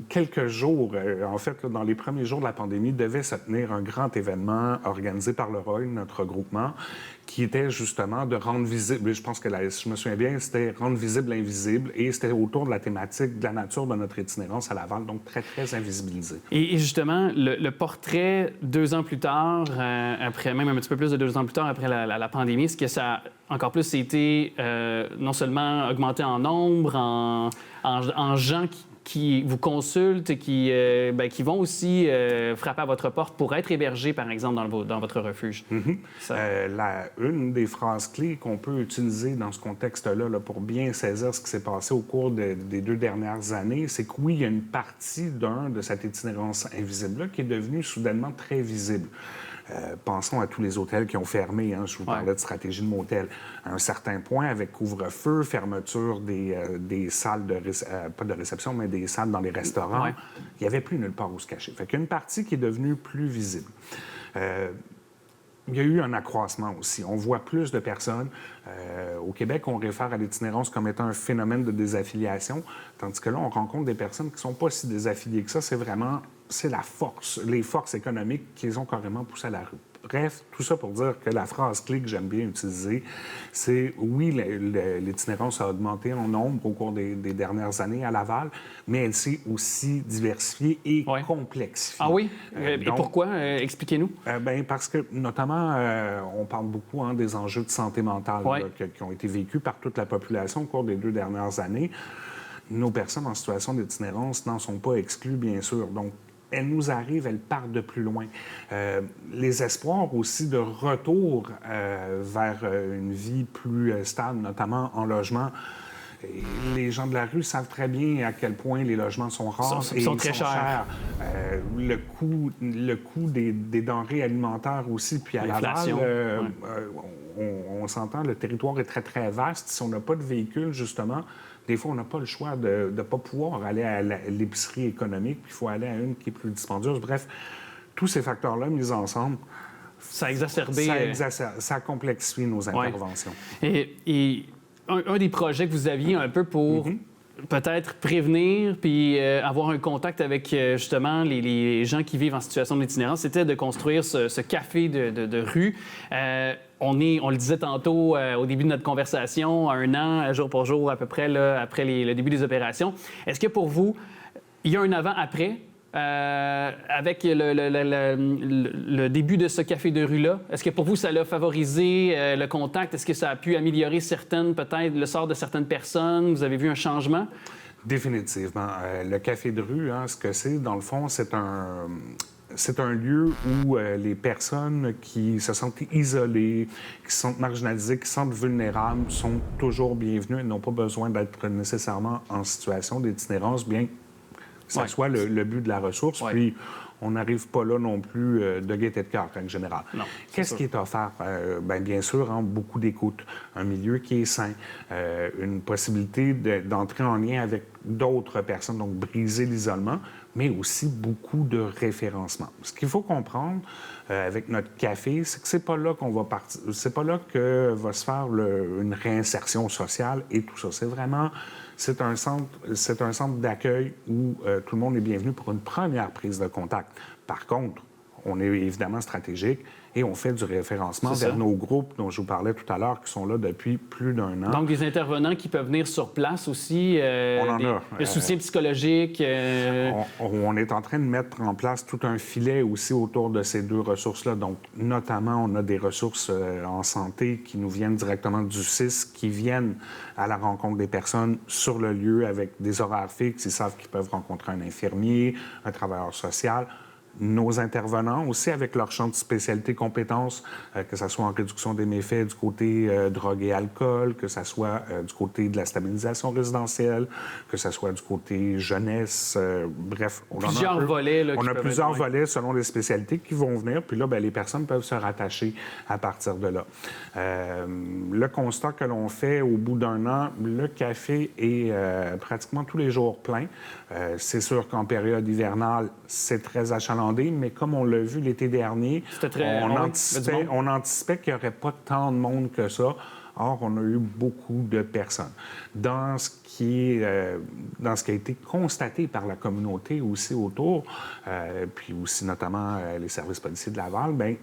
quelques jours, en fait, là, dans les premiers jours de la pandémie, devait se tenir un grand événement organisé par le ROI, notre regroupement, qui était justement de rendre visible, je pense que si je me souviens bien, c'était rendre visible l'invisible, et c'était autour de la thématique de la nature de notre itinérance à Laval, donc très, très invisibilisé. Et justement, le portrait 2 ans plus tard, après même un petit peu plus de 2 ans plus tard, après la pandémie, est-ce que ça a encore plus été non seulement augmenté en nombre, en gens qui vous consultent, qui vont aussi frapper à votre porte pour être hébergés, par exemple, dans votre refuge? Une des phrases clés qu'on peut utiliser dans ce contexte-là là, pour bien saisir ce qui s'est passé au cours des 2 dernières années, c'est que oui, il y a une partie de cette itinérance invisible-là qui est devenue soudainement très visible. Pensons à tous les hôtels qui ont fermé. Hein, je vous parlais de stratégie de motel. À un certain point, avec couvre-feu, fermeture des salles pas de réception, mais des salles dans les restaurants, il n'y avait plus nulle part où se cacher. Fait qu'il y a une partie qui est devenue plus visible. Il y a eu un accroissement aussi. On voit plus de personnes. Au Québec, on réfère à l'itinérance comme étant un phénomène de désaffiliation, tandis que là, on rencontre des personnes qui ne sont pas si désaffiliées que ça. C'est la force, les forces économiques qui les ont carrément poussées à la rue. Bref, tout ça pour dire que la phrase clé que j'aime bien utiliser, c'est oui, l'itinérance a augmenté en nombre au cours des dernières années à Laval, mais elle s'est aussi diversifiée et complexifiée. Ah oui? Et pourquoi? Expliquez-nous. Parce que, notamment, on parle beaucoup des enjeux de santé mentale là, qui ont été vécus par toute la population au cours des 2 dernières années. Nos personnes en situation d'itinérance n'en sont pas exclues, bien sûr. Donc, elles nous arrivent, elles partent de plus loin. Les espoirs aussi de retour vers une vie plus stable, notamment en logement. Et les gens de la rue savent très bien à quel point les logements sont rares et sont très chers. Le coût des denrées alimentaires aussi, puis à Laval, on s'entend, le territoire est très, très vaste. Si on n'a pas de véhicule, justement, des fois, on n'a pas le choix de ne pas pouvoir aller à l'épicerie économique, puis il faut aller à une qui est plus dispendieuse. Bref, tous ces facteurs-là mis ensemble, ça a exacerbé... Ça a complexifié nos interventions. Et un des projets que vous aviez un peu pour peut-être prévenir puis avoir un contact avec justement les gens qui vivent en situation d'itinérance, c'était de construire ce café de rue. On le disait tantôt au début de notre conversation, 1 an, jour pour jour à peu près, là, après le début des opérations. Est-ce que pour vous, il y a un avant-après avec le début de ce café de rue-là? Est-ce que pour vous, ça l'a favorisé le contact? Est-ce que ça a pu améliorer peut-être le sort de certaines personnes? Vous avez vu un changement? Définitivement. Le café de rue, ce que c'est, dans le fond, c'est un lieu où les personnes qui se sentent isolées, qui se sentent marginalisées, qui se sentent vulnérables sont toujours bienvenues et n'ont pas besoin d'être nécessairement en situation d'itinérance, bien que ça soit le but de la ressource. Puis, on n'arrive pas là non plus de gaieté de cœur, en général. Qu'est-ce qui est offert? Bien sûr, beaucoup d'écoute, un milieu qui est sain, une possibilité d'entrer en lien avec d'autres personnes, donc briser l'isolement, mais aussi beaucoup de référencement. Ce qu'il faut comprendre avec notre café, c'est que c'est pas là qu'on va partir, c'est pas là que va se faire une réinsertion sociale et tout ça. C'est un centre d'accueil où tout le monde est bienvenu pour une première prise de contact. Par contre, on est évidemment stratégique et on fait du référencement vers nos groupes dont je vous parlais tout à l'heure, qui sont là depuis plus d'1 an. Donc, des intervenants qui peuvent venir sur place aussi, le soutien psychologique. On est en train de mettre en place tout un filet aussi autour de ces 2 ressources-là. Donc, notamment, on a des ressources en santé qui nous viennent directement du CIS, qui viennent à la rencontre des personnes sur le lieu avec des horaires fixes. Ils savent qu'ils peuvent rencontrer un infirmier, un travailleur social. Nos intervenants aussi avec leur champ de spécialité compétences, que ce soit en réduction des méfaits du côté drogue et alcool, que ce soit du côté de la stabilisation résidentielle, que ce soit du côté jeunesse, bref. On a plusieurs volets selon les spécialités qui vont venir, puis là, les personnes peuvent se rattacher à partir de là. Le constat que l'on fait au bout d'1 an, le café est pratiquement tous les jours plein. C'est sûr qu'en période hivernale, c'est très achalandé, mais comme on l'a vu l'été dernier, on anticipait qu'il n'y aurait pas tant de monde que ça. Or, on a eu beaucoup de personnes. Dans ce qui a été constaté par la communauté aussi autour, puis aussi notamment les services policiers de Laval, bien,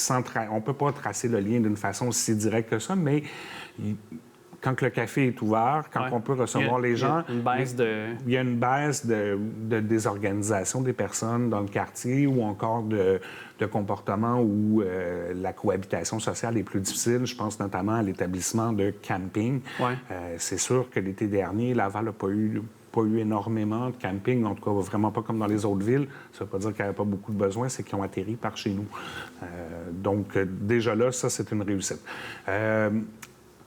on ne peut pas tracer le lien d'une façon aussi directe que ça, mais quand le café est ouvert, quand on peut recevoir les gens, il y a une baisse de désorganisation des personnes dans le quartier ou encore de comportements où la cohabitation sociale est plus difficile. Je pense notamment à l'établissement de camping. Ouais. C'est sûr que l'été dernier, Laval n'a pas eu énormément de camping, en tout cas vraiment pas comme dans les autres villes. Ça ne veut pas dire qu'il n'y avait pas beaucoup de besoins, c'est qu'ils ont atterri par chez nous. Donc déjà là, ça, c'est une réussite.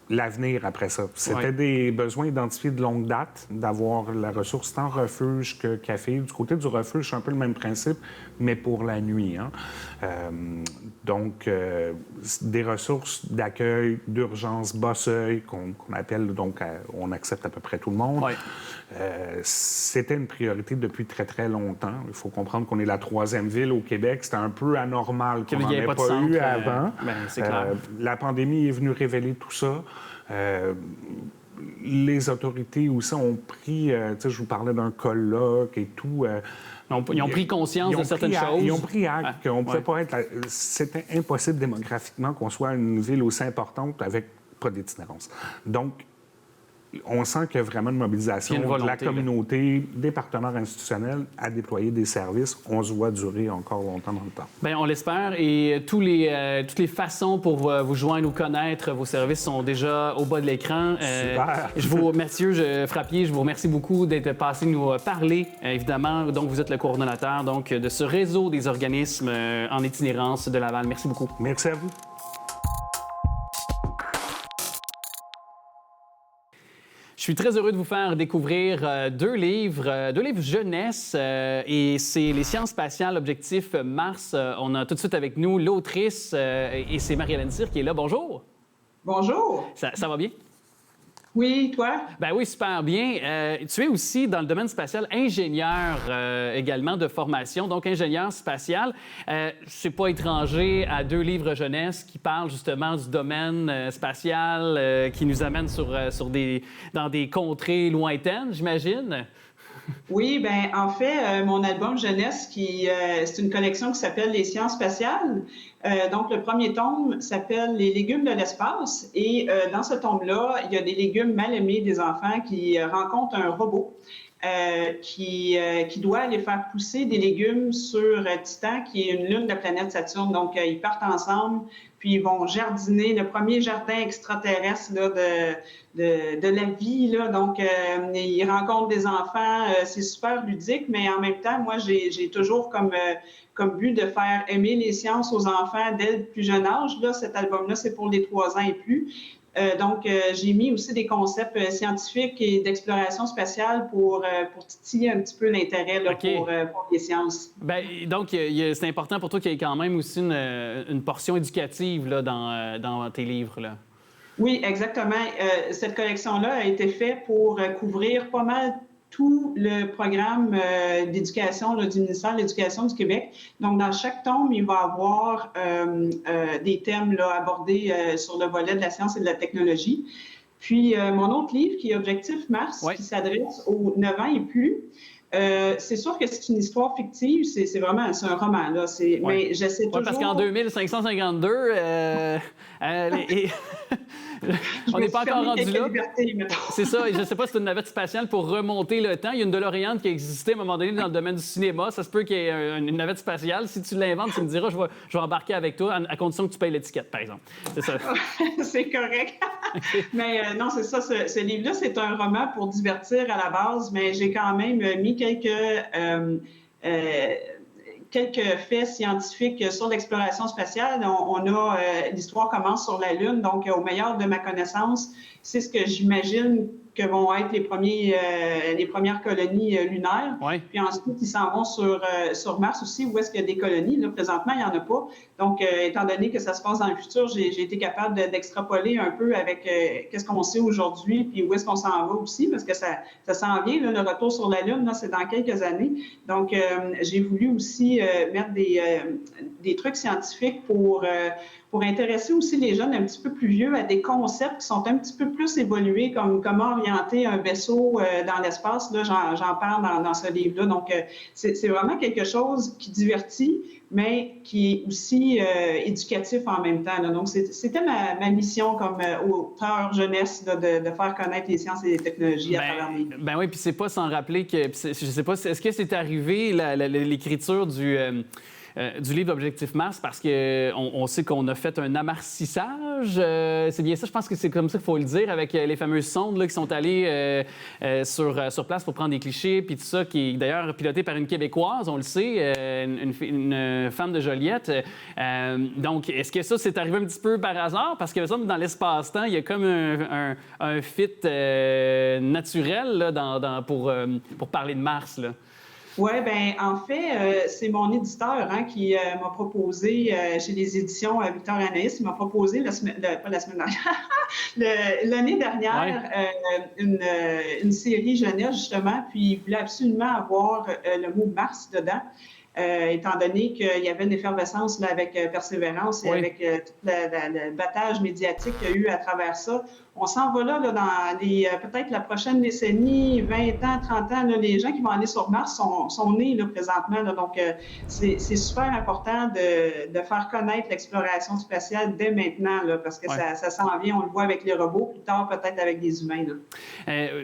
L'avenir après ça. C'était des besoins identifiés de longue date, d'avoir la ressource tant refuge que café. Du côté du refuge, c'est un peu le même principe, mais pour la nuit. Hein. Donc, des ressources d'accueil, d'urgence, bas seuil, qu'on appelle, donc, on accepte à peu près tout le monde. Ouais. C'était une priorité depuis très, très longtemps. Il faut comprendre qu'on est la 3e ville au Québec. C'était un peu anormal qu'on n'en ait pas eu avant. C'est clair. La pandémie est venue révéler tout ça. Les autorités aussi ont pris, je vous parlais d'un colloque et tout. Ils ont pris conscience de certaines choses. Ils ont pris acte qu'on ne pouvait pas être... C'était impossible démographiquement qu'on soit une ville aussi importante avec pas d'itinérance. Donc, on sent qu'il y a vraiment une mobilisation de la communauté, des partenaires institutionnels à déployer des services. On se voit durer encore longtemps dans le temps. Bien, on l'espère. Et toutes les façons pour vous joindre ou connaître vos services sont déjà au bas de l'écran. Super! Mathieu Frappier, je vous remercie beaucoup d'être passé nous parler. Évidemment, donc vous êtes le coordonnateur de ce réseau des organismes en itinérance de Laval. Merci beaucoup. Merci à vous. Je suis très heureux de vous faire découvrir deux livres jeunesse, et c'est Les sciences spatiales, Objectif Mars. On a tout de suite avec nous l'autrice, et c'est Marie-Hélène Cyr qui est là. Bonjour! Bonjour! Ça va bien? Oui, toi? Ben oui, super bien. Tu es aussi dans le domaine spatial ingénieur également de formation, donc ingénieur spatial. C'est pas étranger à deux livres jeunesse qui parlent justement du domaine spatial, qui nous amènent dans des contrées lointaines, j'imagine. Oui, bien, en fait, mon album jeunesse, c'est une collection qui s'appelle Les sciences spatiales. Donc, le premier tome s'appelle Les légumes de l'espace. Et dans ce tome-là, il y a des légumes mal aimés des enfants qui rencontrent un robot qui doit aller faire pousser des légumes sur Titan, qui est une lune de la planète Saturne. Donc, ils partent ensemble, puis ils vont jardiner le premier jardin extraterrestre là, de la vie. Là. Donc, ils rencontrent des enfants. C'est super ludique, mais en même temps, moi, j'ai toujours comme but de faire aimer les sciences aux enfants dès le plus jeune âge. Là, cet album-là, c'est pour les 3 ans et plus. Donc, j'ai mis aussi des concepts scientifiques et d'exploration spatiale pour titiller un petit peu l'intérêt là, pour les sciences. Bien, donc, c'est important pour toi qu'il y ait quand même aussi une portion éducative là, dans tes livres. Là. Oui, exactement. Cette collection-là a été faite pour couvrir pas mal tout le programme d'éducation du ministère de l'Éducation du Québec. Donc, dans chaque tome, il va y avoir des thèmes là, abordés sur le volet de la science et de la technologie. Puis, mon autre livre, qui est Objectif Mars, qui s'adresse aux 9 ans et plus, c'est sûr que c'est une histoire fictive, c'est vraiment un roman. Là. Mais j'essaie toujours... parce qu'en 2552, on n'est pas encore rendu là. C'est ça, je ne sais pas si c'est une navette spatiale pour remonter le temps. Il y a une DeLorean qui existait à un moment donné dans le domaine du cinéma. Ça se peut qu'il y ait une navette spatiale. Si tu l'inventes, tu me diras, je vais embarquer avec toi, à condition que tu payes l'étiquette, par exemple. C'est ça. C'est correct. Mais non, c'est ça. Ce livre-là, c'est un roman pour divertir à la base, mais j'ai quand même mis quelques faits scientifiques sur l'exploration spatiale. L'histoire commence sur la Lune, donc au meilleur de ma connaissance, c'est ce que j'imagine que vont être les premières colonies lunaires. Ouais. Puis ensuite, ils s'en vont sur Mars aussi, où est-ce qu'il y a des colonies. Là, présentement, il n'y en a pas. Donc, étant donné que ça se passe dans le futur, j'ai été capable d'extrapoler un peu avec qu'est-ce qu'on sait aujourd'hui, puis où est-ce qu'on s'en va aussi, parce que ça s'en vient, là, le retour sur la Lune, là, c'est dans quelques années. Donc, j'ai voulu aussi mettre des trucs scientifiques pour pour intéresser aussi les jeunes un petit peu plus vieux à des concepts qui sont un petit peu plus évolués, comme comment orienter un vaisseau dans l'espace. Là, j'en parle dans ce livre-là. Donc, c'est vraiment quelque chose qui divertit, mais qui est aussi éducatif en même temps. Là. Donc, c'était ma mission comme auteur jeunesse là, de faire connaître les sciences et les technologies à travers les livres. Ben oui, puis c'est pas sans rappeler que, je sais pas, est-ce que c'est arrivé l'écriture du livre Objectif Mars, parce qu'on sait qu'on a fait un amarcissage. C'est bien ça, je pense que c'est comme ça qu'il faut le dire, avec les fameuses sondes là, qui sont allées sur place pour prendre des clichés, puis tout ça, qui est d'ailleurs piloté par une Québécoise, on le sait, une femme de Joliette. Donc, est-ce que ça, c'est arrivé un petit peu par hasard? Parce que ça, dans l'espace-temps, il y a comme un fit naturel là, pour parler de Mars, là. Oui, bien, en fait, c'est mon éditeur qui m'a proposé, chez les éditions Victor Anaïs, il m'a proposé pas la semaine dernière, l'année dernière, une série jeunesse, justement, puis il voulait absolument avoir le mot Mars dedans. Étant donné qu'il y avait une effervescence là, avec Persévérance et avec tout le battage médiatique qu'il y a eu à travers ça. On s'en va là dans peut-être la prochaine décennie, 20 ans, 30 ans, là, les gens qui vont aller sur Mars sont nés là, présentement. Là, donc, c'est super important de faire connaître l'exploration spatiale dès maintenant, là, parce que ça s'en vient, on le voit avec les robots, plus tard peut-être avec des humains. Là.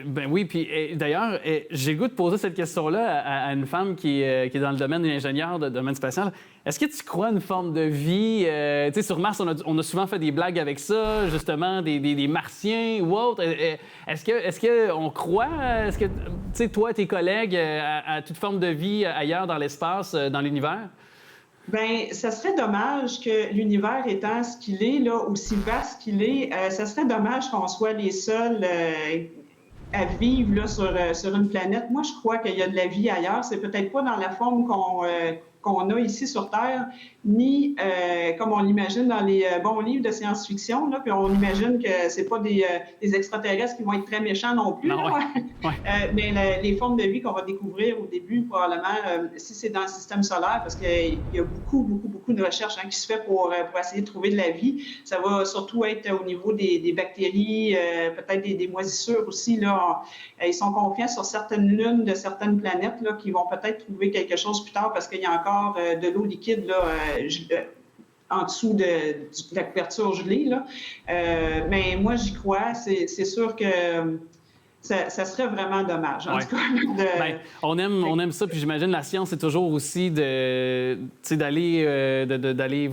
Ben oui, puis d'ailleurs, j'ai le goût de poser cette question-là à une femme qui est dans le domaine de l'ingénieur de domaine spatial. Est-ce que tu crois à une forme de vie? Tu sais, sur Mars, on a souvent fait des blagues avec ça, justement, des martiens ou autres. Est-ce qu'on croit, est-ce que, tu sais, toi, tes collègues, à toute forme de vie ailleurs dans l'espace, dans l'univers? Bien, ça serait dommage que l'univers étant ce qu'il est, là, aussi vaste qu'il est, ça serait dommage qu'on soit les seuls à vivre là, sur une planète. Moi, je crois qu'il y a de la vie ailleurs. C'est peut-être pas dans la forme qu'on a ici sur Terre, ni comme on l'imagine dans les bons livres de science-fiction. Là, puis on imagine que c'est pas des extraterrestres qui vont être très méchants non plus. Non, mais les formes de vie qu'on va découvrir au début, probablement, si c'est dans le système solaire, parce qu'il y a beaucoup de recherches qui se fait pour essayer de trouver de la vie. Ça va surtout être au niveau des bactéries, peut-être des moisissures aussi. Là, ils sont confiants sur certaines lunes de certaines planètes là, qui vont peut-être trouver quelque chose plus tard parce qu'il y a encore de l'eau liquide là, en dessous de la couverture gelée. Là. Mais moi, j'y crois. C'est sûr que ça serait vraiment dommage. En tout cas, Bien, on aime ça, puis j'imagine la science, c'est toujours aussi d'aller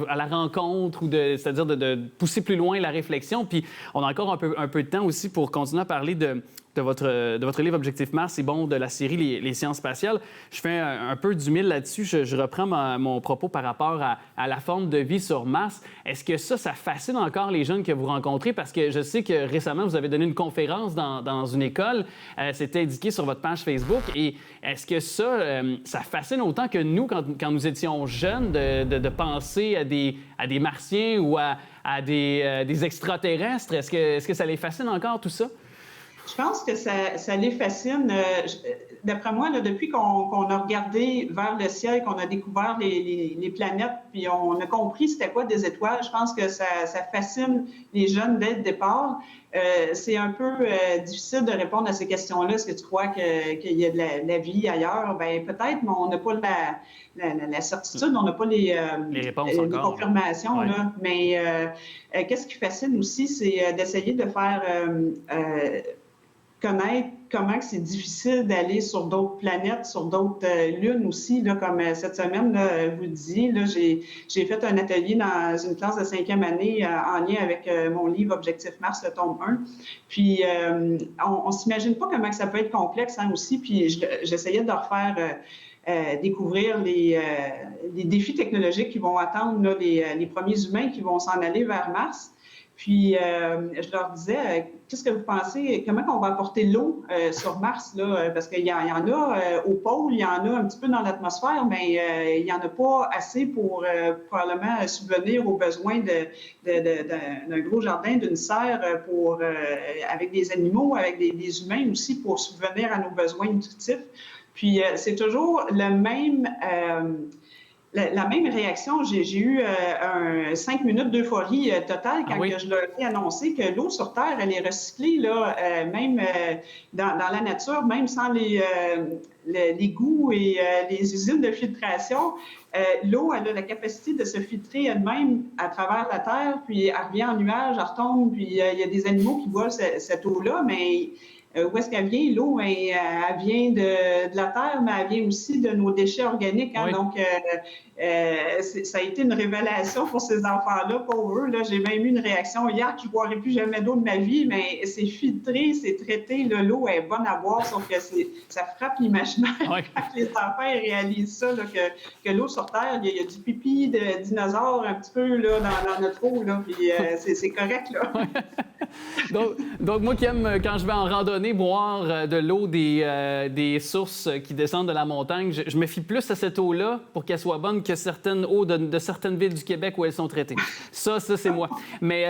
à la rencontre, c'est-à-dire de pousser plus loin la réflexion. Puis on a encore un peu de temps aussi pour continuer à parler de votre livre Objectif Mars, c'est bon, de la série les sciences spatiales. Je fais un peu du mille là-dessus. Je reprends mon propos par rapport à la forme de vie sur Mars. Est-ce que ça fascine encore les jeunes que vous rencontrez? Parce que je sais que récemment, vous avez donné une conférence dans une école. C'était indiqué sur votre page Facebook. Et est-ce que ça fascine autant que nous, quand nous étions jeunes, de penser à des martiens ou à des extraterrestres? Est-ce que ça les fascine encore, tout ça? Je pense que ça les fascine. D'après moi, là, depuis qu'on a regardé vers le ciel, qu'on a découvert les planètes, puis on a compris c'était quoi des étoiles, je pense que ça fascine les jeunes dès le départ. C'est un peu difficile de répondre à ces questions-là. Est-ce que tu crois qu'il y a de la vie ailleurs? Bien, peut-être, mais on n'a pas la certitude, on n'a pas les réponses les encore. confirmations. Ouais. Là. Mais qu'est-ce qui fascine aussi, c'est d'essayer de faire connaître comment c'est difficile d'aller sur d'autres planètes, sur d'autres lunes aussi, là, comme cette semaine, là, vous le disiez, là, j'ai fait un atelier dans une classe de 5e année en lien avec mon livre Objectif Mars, le tome 1. Puis, on ne s'imagine pas comment ça peut être complexe aussi, puis j'essayais de leur faire découvrir les défis technologiques qui vont attendre là, les premiers humains qui vont s'en aller vers Mars. Puis, je leur disais, qu'est-ce que vous pensez, comment on va apporter l'eau sur Mars, là? Parce qu'il y en a au pôle, il y en a un petit peu dans l'atmosphère, mais il n'y en a pas assez pour probablement subvenir aux besoins d'un gros jardin, d'une serre, avec des animaux, avec des humains aussi, pour subvenir à nos besoins nutritifs. Puis, c'est toujours le même la même réaction. J'ai eu 5 minutes d'euphorie totale quand que je leur ai annoncé que l'eau sur Terre, elle est recyclée, là, même dans la nature, même sans les goûts et les usines de filtration. L'eau, elle a la capacité de se filtrer elle-même à travers la Terre, puis elle revient en nuage, elle retombe, puis il y a des animaux qui boivent cette eau-là, mais où est-ce qu'elle vient? L'eau, elle vient de la Terre, mais elle vient aussi de nos déchets organiques. Hein? Oui. Donc, ça a été une révélation pour ces enfants-là, pour eux. Là, j'ai même eu une réaction hier que je ne boirai plus jamais d'eau de ma vie, mais c'est filtré, c'est traité. Là, l'eau est bonne à boire, sauf que ça frappe l'imaginaire quand les enfants réalisent ça, là, que l'eau sur Terre, il y a du pipi de dinosaure un petit peu là, dans notre eau, là, puis c'est correct. Là. donc, moi qui aime, quand je vais en randonnée, boire de l'eau des sources qui descendent de la montagne, je me fie plus à cette eau-là pour qu'elle soit bonne que certaines eaux de certaines villes du Québec où elles sont traitées. Ça c'est moi. Mais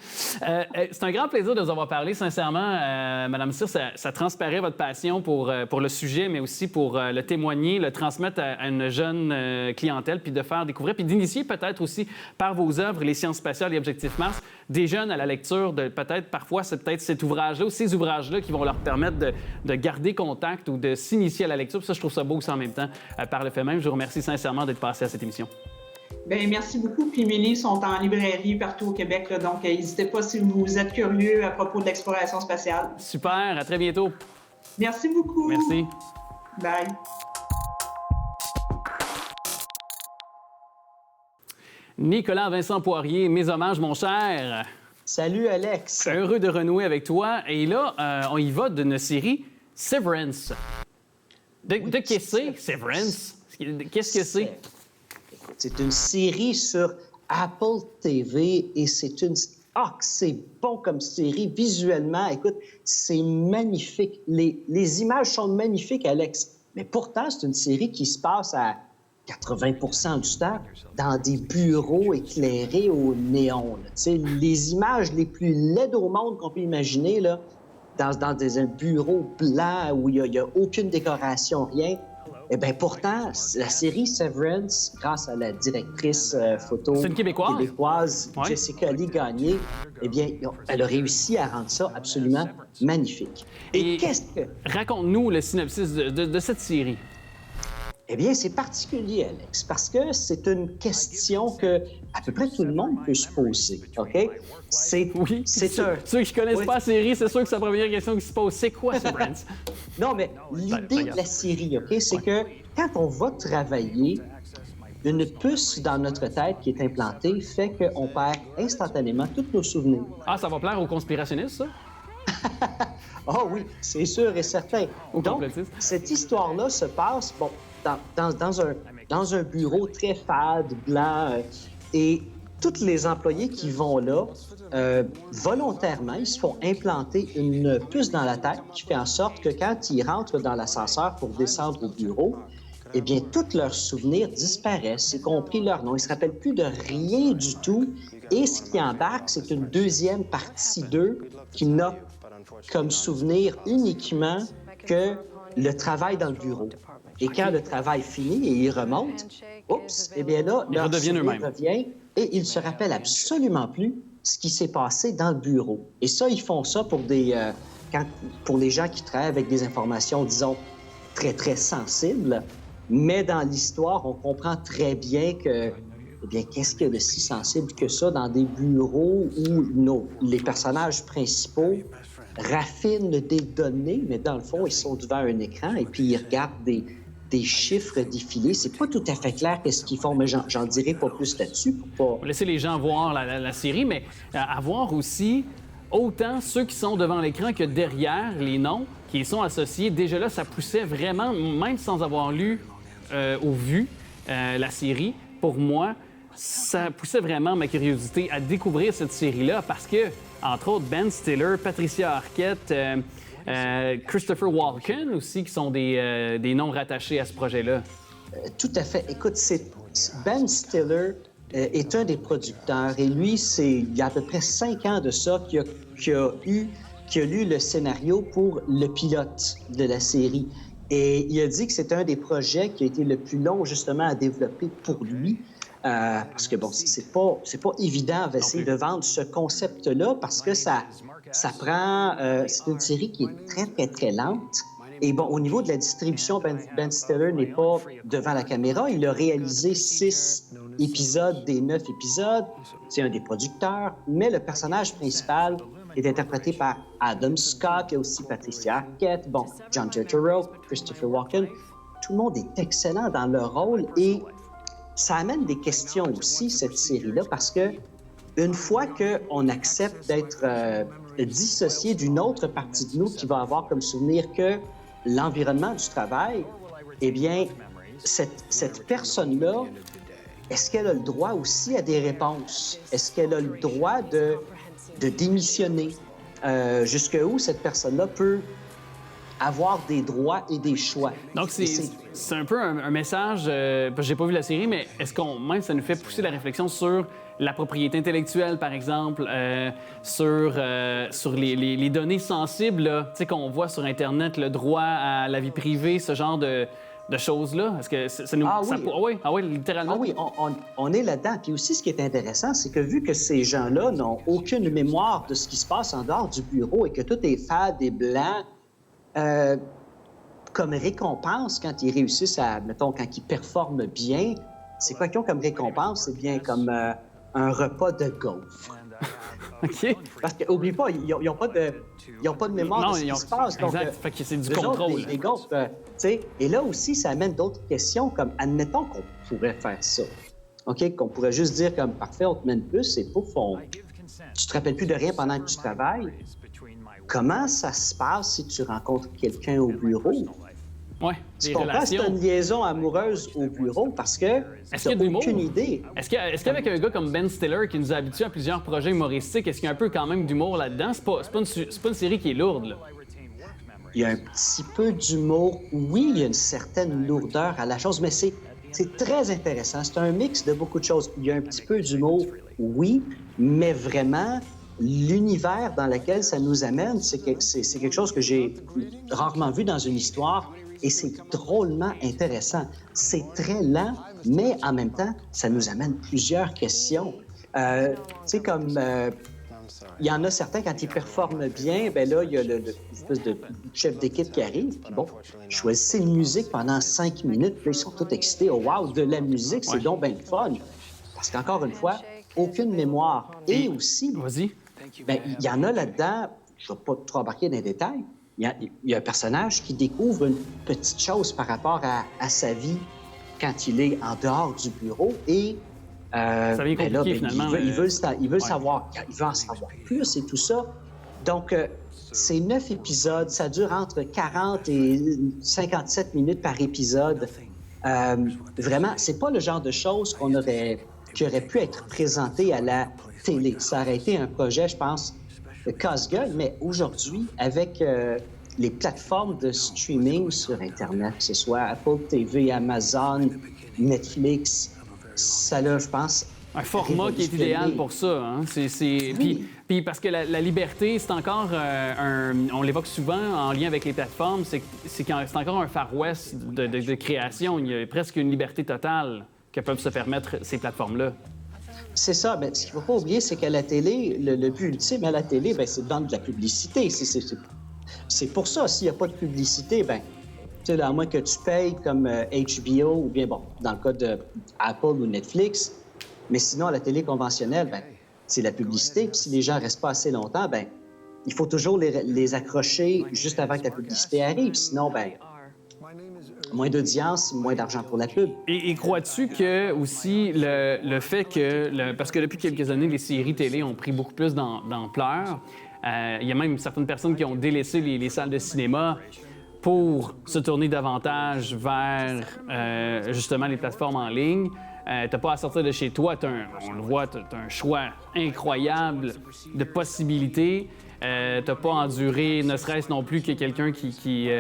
c'est un grand plaisir de vous avoir parlé, sincèrement. Madame Cyr, ça transparaît votre passion pour le sujet, mais aussi pour le témoigner, le transmettre à une jeune clientèle, puis de faire découvrir, puis d'initier peut-être aussi par vos œuvres, les sciences spatiales et Objectif Mars, des jeunes à la lecture de peut-être, parfois, c'est peut-être cet ouvrage-là ou ces ouvrages-là qui vont leur permettre de garder contact ou de s'initier à la lecture. Puis ça, je trouve ça beau aussi en même temps. Par le fait même, je vous remercie sincèrement d'être passé à cette émission. Bien, merci beaucoup. Puis mes livres sont en librairie partout au Québec, là, donc n'hésitez pas si vous êtes curieux à propos de l'exploration spatiale. Super, à très bientôt. Merci beaucoup. Merci. Bye. Nicolas Vincent Poirier, mes hommages, mon cher. Salut, Alex. Heureux de renouer avec toi. Et là, on y va d'une série Severance. De qu'est-ce que c'est, Severance? Qu'est-ce que c'est? C'est une série sur Apple TV et c'est une... Ah, c'est bon comme série. Visuellement, écoute, c'est magnifique. Les images sont magnifiques, Alex. Mais pourtant, c'est une série qui se passe à 80% du temps dans des bureaux éclairés au néon. Les images les plus laides au monde qu'on peut imaginer, là, dans un bureau blanc où il n'y a aucune décoration, rien. Eh bien, pourtant, la série Severance, grâce à la directrice photo québécoise Jessica Lee Gagné, eh bien, elle a réussi à rendre ça absolument magnifique. Et qu'est-ce que... Raconte-nous le synopsis de cette série. Eh bien, c'est particulier, Alex, parce que c'est une question que à peu près tout le monde peut se poser, OK? Ceux qui connaissent pas la série, c'est sûr que c'est la première question qui se pose. C'est quoi, Severance? Non, mais l'idée de la série, OK, c'est que quand on va travailler, une puce dans notre tête qui est implantée fait qu'on perd instantanément tous nos souvenirs. Ah, ça va plaire aux conspirationnistes, ça? Ah oui, c'est sûr et certain. Donc, cette histoire-là se passe, bon, dans un bureau très fade, blanc, et tous les employés qui vont là, volontairement, ils se font implanter une puce dans la tête qui fait en sorte que quand ils rentrent dans l'ascenseur pour descendre au bureau, eh bien, tous leurs souvenirs disparaissent, y compris leur nom. Ils ne se rappellent plus de rien du tout. Et ce qui embarque, c'est une deuxième partie d'eux qui n'a comme souvenir uniquement que le travail dans le bureau. Et quand le travail finit et ils remontent, oups, eh bien là, leur souvenir revient et ils ne se rappellent absolument plus ce qui s'est passé dans le bureau. Et ça, ils font ça pour pour les gens qui travaillent avec des informations, disons, très, très sensibles. Mais dans l'histoire, on comprend très bien que, eh bien, qu'est-ce qu'il y a de si sensible que ça dans des bureaux où les personnages principaux raffinent des données, mais dans le fond, ils sont devant un écran et puis ils regardent des chiffres défiler. C'est pas tout à fait clair qu'est-ce qu'ils font, mais j'en dirai pas plus là-dessus pour pas... Laisser les gens voir la série, mais à voir aussi autant ceux qui sont devant l'écran que derrière les noms qui y sont associés. Déjà là, ça poussait vraiment, même sans avoir lu ou vu la série, pour moi, ça poussait vraiment ma curiosité à découvrir cette série-là parce que, entre autres, Ben Stiller, Patricia Arquette, Christopher Walken aussi, qui sont des noms rattachés à ce projet-là. Tout à fait. Écoute, Ben Stiller est un des producteurs et lui, il y a à peu près 5 ans de ça qu'il a lu le scénario pour le pilote de la série. Et il a dit que c'est un des projets qui a été le plus long, justement, à développer pour lui. Parce que, bon, c'est pas évident d'essayer de vendre ce concept-là parce que ça prend... c'est une série qui est très, très, très lente. Et bon, au niveau de la distribution, Ben Stiller n'est pas devant la caméra. Il a réalisé 6 épisodes des 9 épisodes. C'est un des producteurs. Mais le personnage principal est interprété par Adam Scott et aussi Patricia Arquette, bon, John Turturro, Christopher Walken. Tout le monde est excellent dans leur rôle et ça amène des questions aussi, cette série-là, parce que une fois qu'on accepte d'être dissocié d'une autre partie de nous qui va avoir comme souvenir que l'environnement du travail, eh bien, cette personne-là, est-ce qu'elle a le droit aussi à des réponses? Est-ce qu'elle a le droit de démissionner? Jusqu'où cette personne-là peut avoir des droits et des choix. Donc, c'est un peu un message, parce que j'ai pas vu la série, mais est-ce qu'on même ça nous fait pousser la réflexion sur la propriété intellectuelle, par exemple, sur les données sensibles, tu sais, qu'on voit sur Internet, le droit à la vie privée, ce genre de choses-là? Est-ce que ça nous... oui, littéralement? Ah oui, on est là-dedans. Puis aussi, ce qui est intéressant, c'est que vu que ces gens-là n'ont aucune mémoire de ce qui se passe en dehors du bureau et que tout est fade et blanc, comme récompense, quand ils réussissent mettons, quand ils performent bien, c'est quoi qu'ils ont comme récompense? C'est bien comme un repas de gaufres. OK. Parce qu'oublie pas, ils n'ont pas de mémoire de ce qui se passe. Donc, exact. Fait que c'est du contrôle. Les gaufres, tu sais. Et là aussi, ça amène d'autres questions, comme admettons qu'on pourrait faire ça. OK? Qu'on pourrait juste dire comme, parfait, on te mène plus, et pouf, tu te rappelles plus de rien pendant que tu travailles. Comment ça se passe si tu rencontres quelqu'un au bureau? Oui, tu comprends, c'est une liaison amoureuse au bureau parce que tu n'as aucune idée. Est-ce qu'avec un gars comme Ben Stiller qui nous a habitués à plusieurs projets humoristiques, est-ce qu'il y a un peu quand même d'humour là-dedans? C'est pas une série qui est lourde, là. Il y a un petit peu d'humour. Oui, il y a une certaine lourdeur à la chose, mais c'est très intéressant. C'est un mix de beaucoup de choses. Il y a un petit peu d'humour, oui, mais vraiment... L'univers dans lequel ça nous amène, c'est quelque chose que j'ai rarement vu dans une histoire et c'est drôlement intéressant. C'est très lent, mais en même temps, ça nous amène plusieurs questions. Tu sais, comme il y en a certains, quand ils performent bien, ben là, il y a l'espèce de chef d'équipe qui arrive. Puis bon, choisissez une musique pendant 5 minutes, puis là, ils sont tous excités. Oh, wow, de la musique, c'est donc bien le fun. Parce qu'encore une fois, aucune mémoire. Et aussi... Vas-y. Bien, il y en a là-dedans, je ne vais pas trop embarquer dans les détails, il y a un personnage qui découvre une petite chose par rapport à sa vie quand il est en dehors du bureau et ça vient compliqué, finalement. Il veut savoir, il veut en savoir plus et tout ça. Donc, c'est 9 épisodes, ça dure entre 40 et 57 minutes par épisode. Vraiment, c'est pas le genre de choses qui aurait pu être présenté à la télé. Ça aurait été un projet, je pense, de casse-gueule, mais aujourd'hui, avec les plateformes de streaming sur Internet, que ce soit Apple TV, Amazon, Netflix, ça a, je pense... Un format qui est idéal pour ça. Hein? Puis parce que la liberté, c'est encore on l'évoque souvent en lien avec les plateformes, c'est encore un Far West de création. Il y a presque une liberté totale que peuvent se permettre ces plateformes-là. C'est ça. Mais ce qu'il ne faut pas oublier, c'est qu'à la télé, le but ultime à la télé, c'est de vendre de la publicité. C'est pour ça, s'il n'y a pas de publicité, à moins que tu payes comme HBO ou bien, bon, dans le cas de Apple ou Netflix, mais sinon, à la télé conventionnelle, c'est la publicité. Puis si les gens ne restent pas assez longtemps, il faut toujours les accrocher juste avant que la publicité arrive. Sinon, moins d'audience, moins d'argent pour la pub. Et crois-tu que aussi le fait que... parce que depuis quelques années, les séries télé ont pris beaucoup plus d'ampleur. Il y a même certaines personnes qui ont délaissé les salles de cinéma pour se tourner davantage vers, justement, les plateformes en ligne. T'as pas à sortir de chez toi, on le voit, t'as un choix incroyable de possibilités. T'as pas enduré, ne serait-ce non plus que quelqu'un qui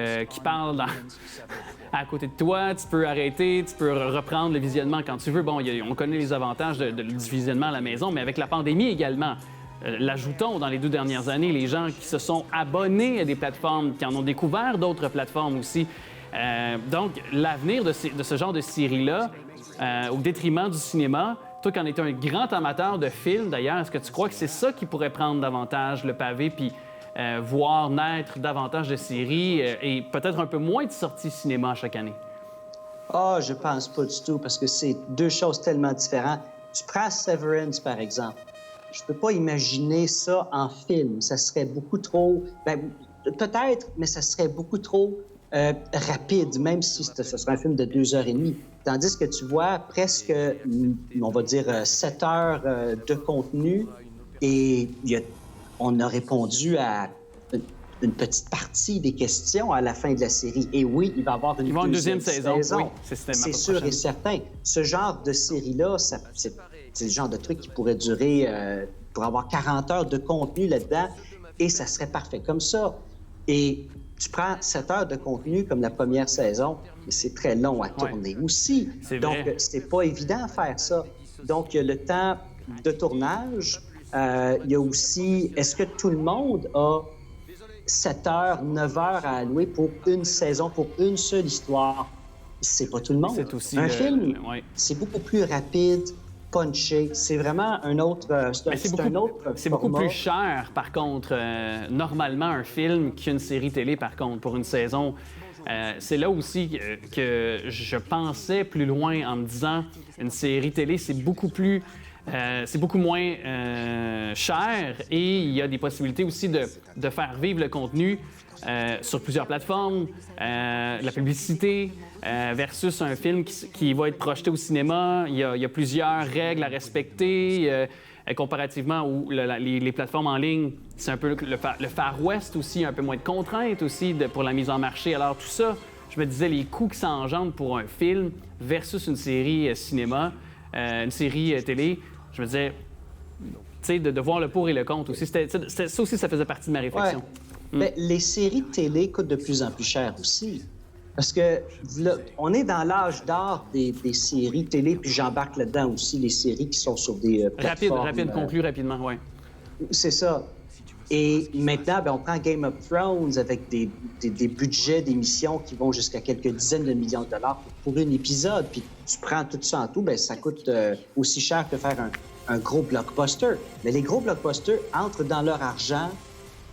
parle à côté de toi. Tu peux arrêter, tu peux reprendre le visionnement quand tu veux. Bon, on connaît les avantages du visionnement à la maison, mais avec la pandémie également. L'ajoutons dans les 2 dernières années, les gens qui se sont abonnés à des plateformes, qui en ont découvert d'autres plateformes aussi. Donc, l'avenir de ce genre de série-là, au détriment du cinéma, toi qui en es un grand amateur de films d'ailleurs, est-ce que tu crois que c'est ça qui pourrait prendre davantage le pavé puis voir naître davantage de séries et peut-être un peu moins de sorties cinéma chaque année? Ah, je pense pas du tout, parce que c'est deux choses tellement différentes. Tu prends Severance, par exemple. Je peux pas imaginer ça en film. Ça serait beaucoup trop... Ben, peut-être, mais ça serait beaucoup trop rapide, même si ce serait un film de 2h30. Tandis que tu vois presque, on va dire, 7 heures de contenu et on a répondu à une petite partie des questions à la fin de la série. Et oui, il va y avoir une deuxième saison. Oui, c'est sûr et certain. Ce genre de série-là, c'est le genre de truc qui pourrait durer, pour avoir 40 heures de contenu là-dedans, et ça serait parfait comme ça. Et tu prends 7 heures de contenu comme la première saison, mais c'est très long à tourner aussi. Donc, c'est pas évident à faire ça. Donc, il y a le temps de tournage. Il y a aussi, est-ce que tout le monde a 7 heures, 9 heures à allouer pour une saison, pour une seule histoire? C'est pas tout le monde. C'est aussi un film, c'est beaucoup plus rapide, punché. C'est vraiment un autre... c'est beaucoup plus cher, par contre, normalement, un film qu'une série télé, par contre, pour une saison. C'est là aussi que je pensais plus loin en me disant, une série télé, c'est beaucoup moins cher et il y a des possibilités aussi de faire vivre le contenu sur plusieurs plateformes, la publicité versus un film qui va être projeté au cinéma. Il y a plusieurs règles à respecter comparativement où les plateformes en ligne, c'est un peu le Far West aussi, un peu moins de contraintes aussi pour la mise en marché. Alors tout ça, je me disais, les coûts que ça engendre pour un film versus une série cinéma, une série télé, je me disais, tu sais, de voir le pour et le contre aussi. Ça aussi, ça faisait partie de ma réflexion. Ouais. Mais les séries de télé coûtent de plus en plus cher aussi. Parce que là, on est dans l'âge d'or des séries télé, puis j'embarque là-dedans aussi les séries qui sont sur des plateformes. Rapide, conclu rapidement, oui. C'est ça. Et maintenant, on prend Game of Thrones avec des budgets d'émissions qui vont jusqu'à quelques dizaines de millions de dollars pour un épisode. Puis tu prends tout ça en tout, ça coûte aussi cher que faire un gros blockbuster. Mais les gros blockbusters entrent dans leur argent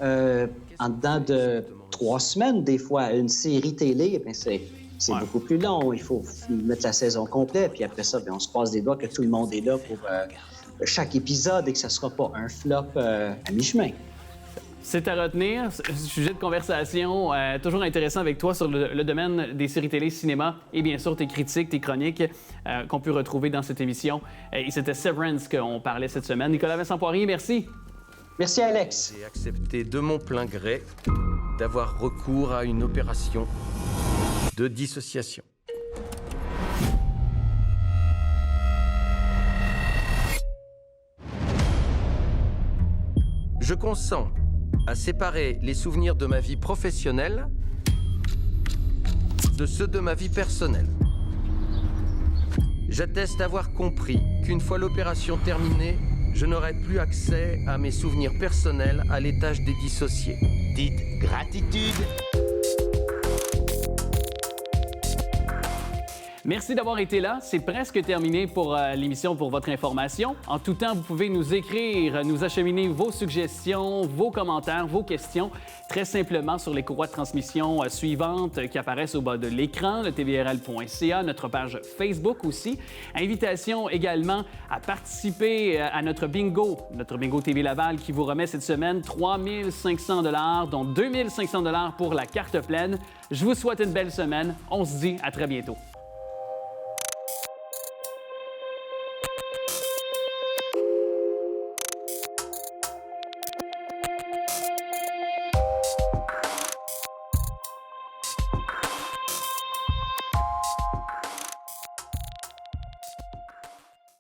en dedans de 3 semaines, des fois. Une série télé, c'est beaucoup plus long. Il faut mettre la saison complète. Puis après ça, on se croise les doigts que tout le monde est là pour chaque épisode et que ça ne sera pas un flop à mi-chemin. C'est à retenir. Sujet de conversation toujours intéressant avec toi sur le domaine des séries télé, cinéma et bien sûr tes critiques, tes chroniques qu'on peut retrouver dans cette émission. Et c'était Severance qu'on parlait cette semaine. Nicolas Vincent-Poirier, merci. Merci, Alex. J'ai accepté de mon plein gré d'avoir recours à une opération de dissociation. Je consens à séparer les souvenirs de ma vie professionnelle de ceux de ma vie personnelle. J'atteste avoir compris qu'une fois l'opération terminée, je n'aurai plus accès à mes souvenirs personnels à l'étage des dissociés. Dites gratitude. Merci d'avoir été là. C'est presque terminé pour l'émission, pour votre information. En tout temps, vous pouvez nous écrire, nous acheminer vos suggestions, vos commentaires, vos questions, très simplement sur les courroies de transmission suivantes qui apparaissent au bas de l'écran, le tvrl.ca, notre page Facebook aussi. Invitation également à participer à notre bingo TV Laval qui vous remet cette semaine 3 500 $, dont 2 500 $ pour la carte pleine. Je vous souhaite une belle semaine. On se dit à très bientôt.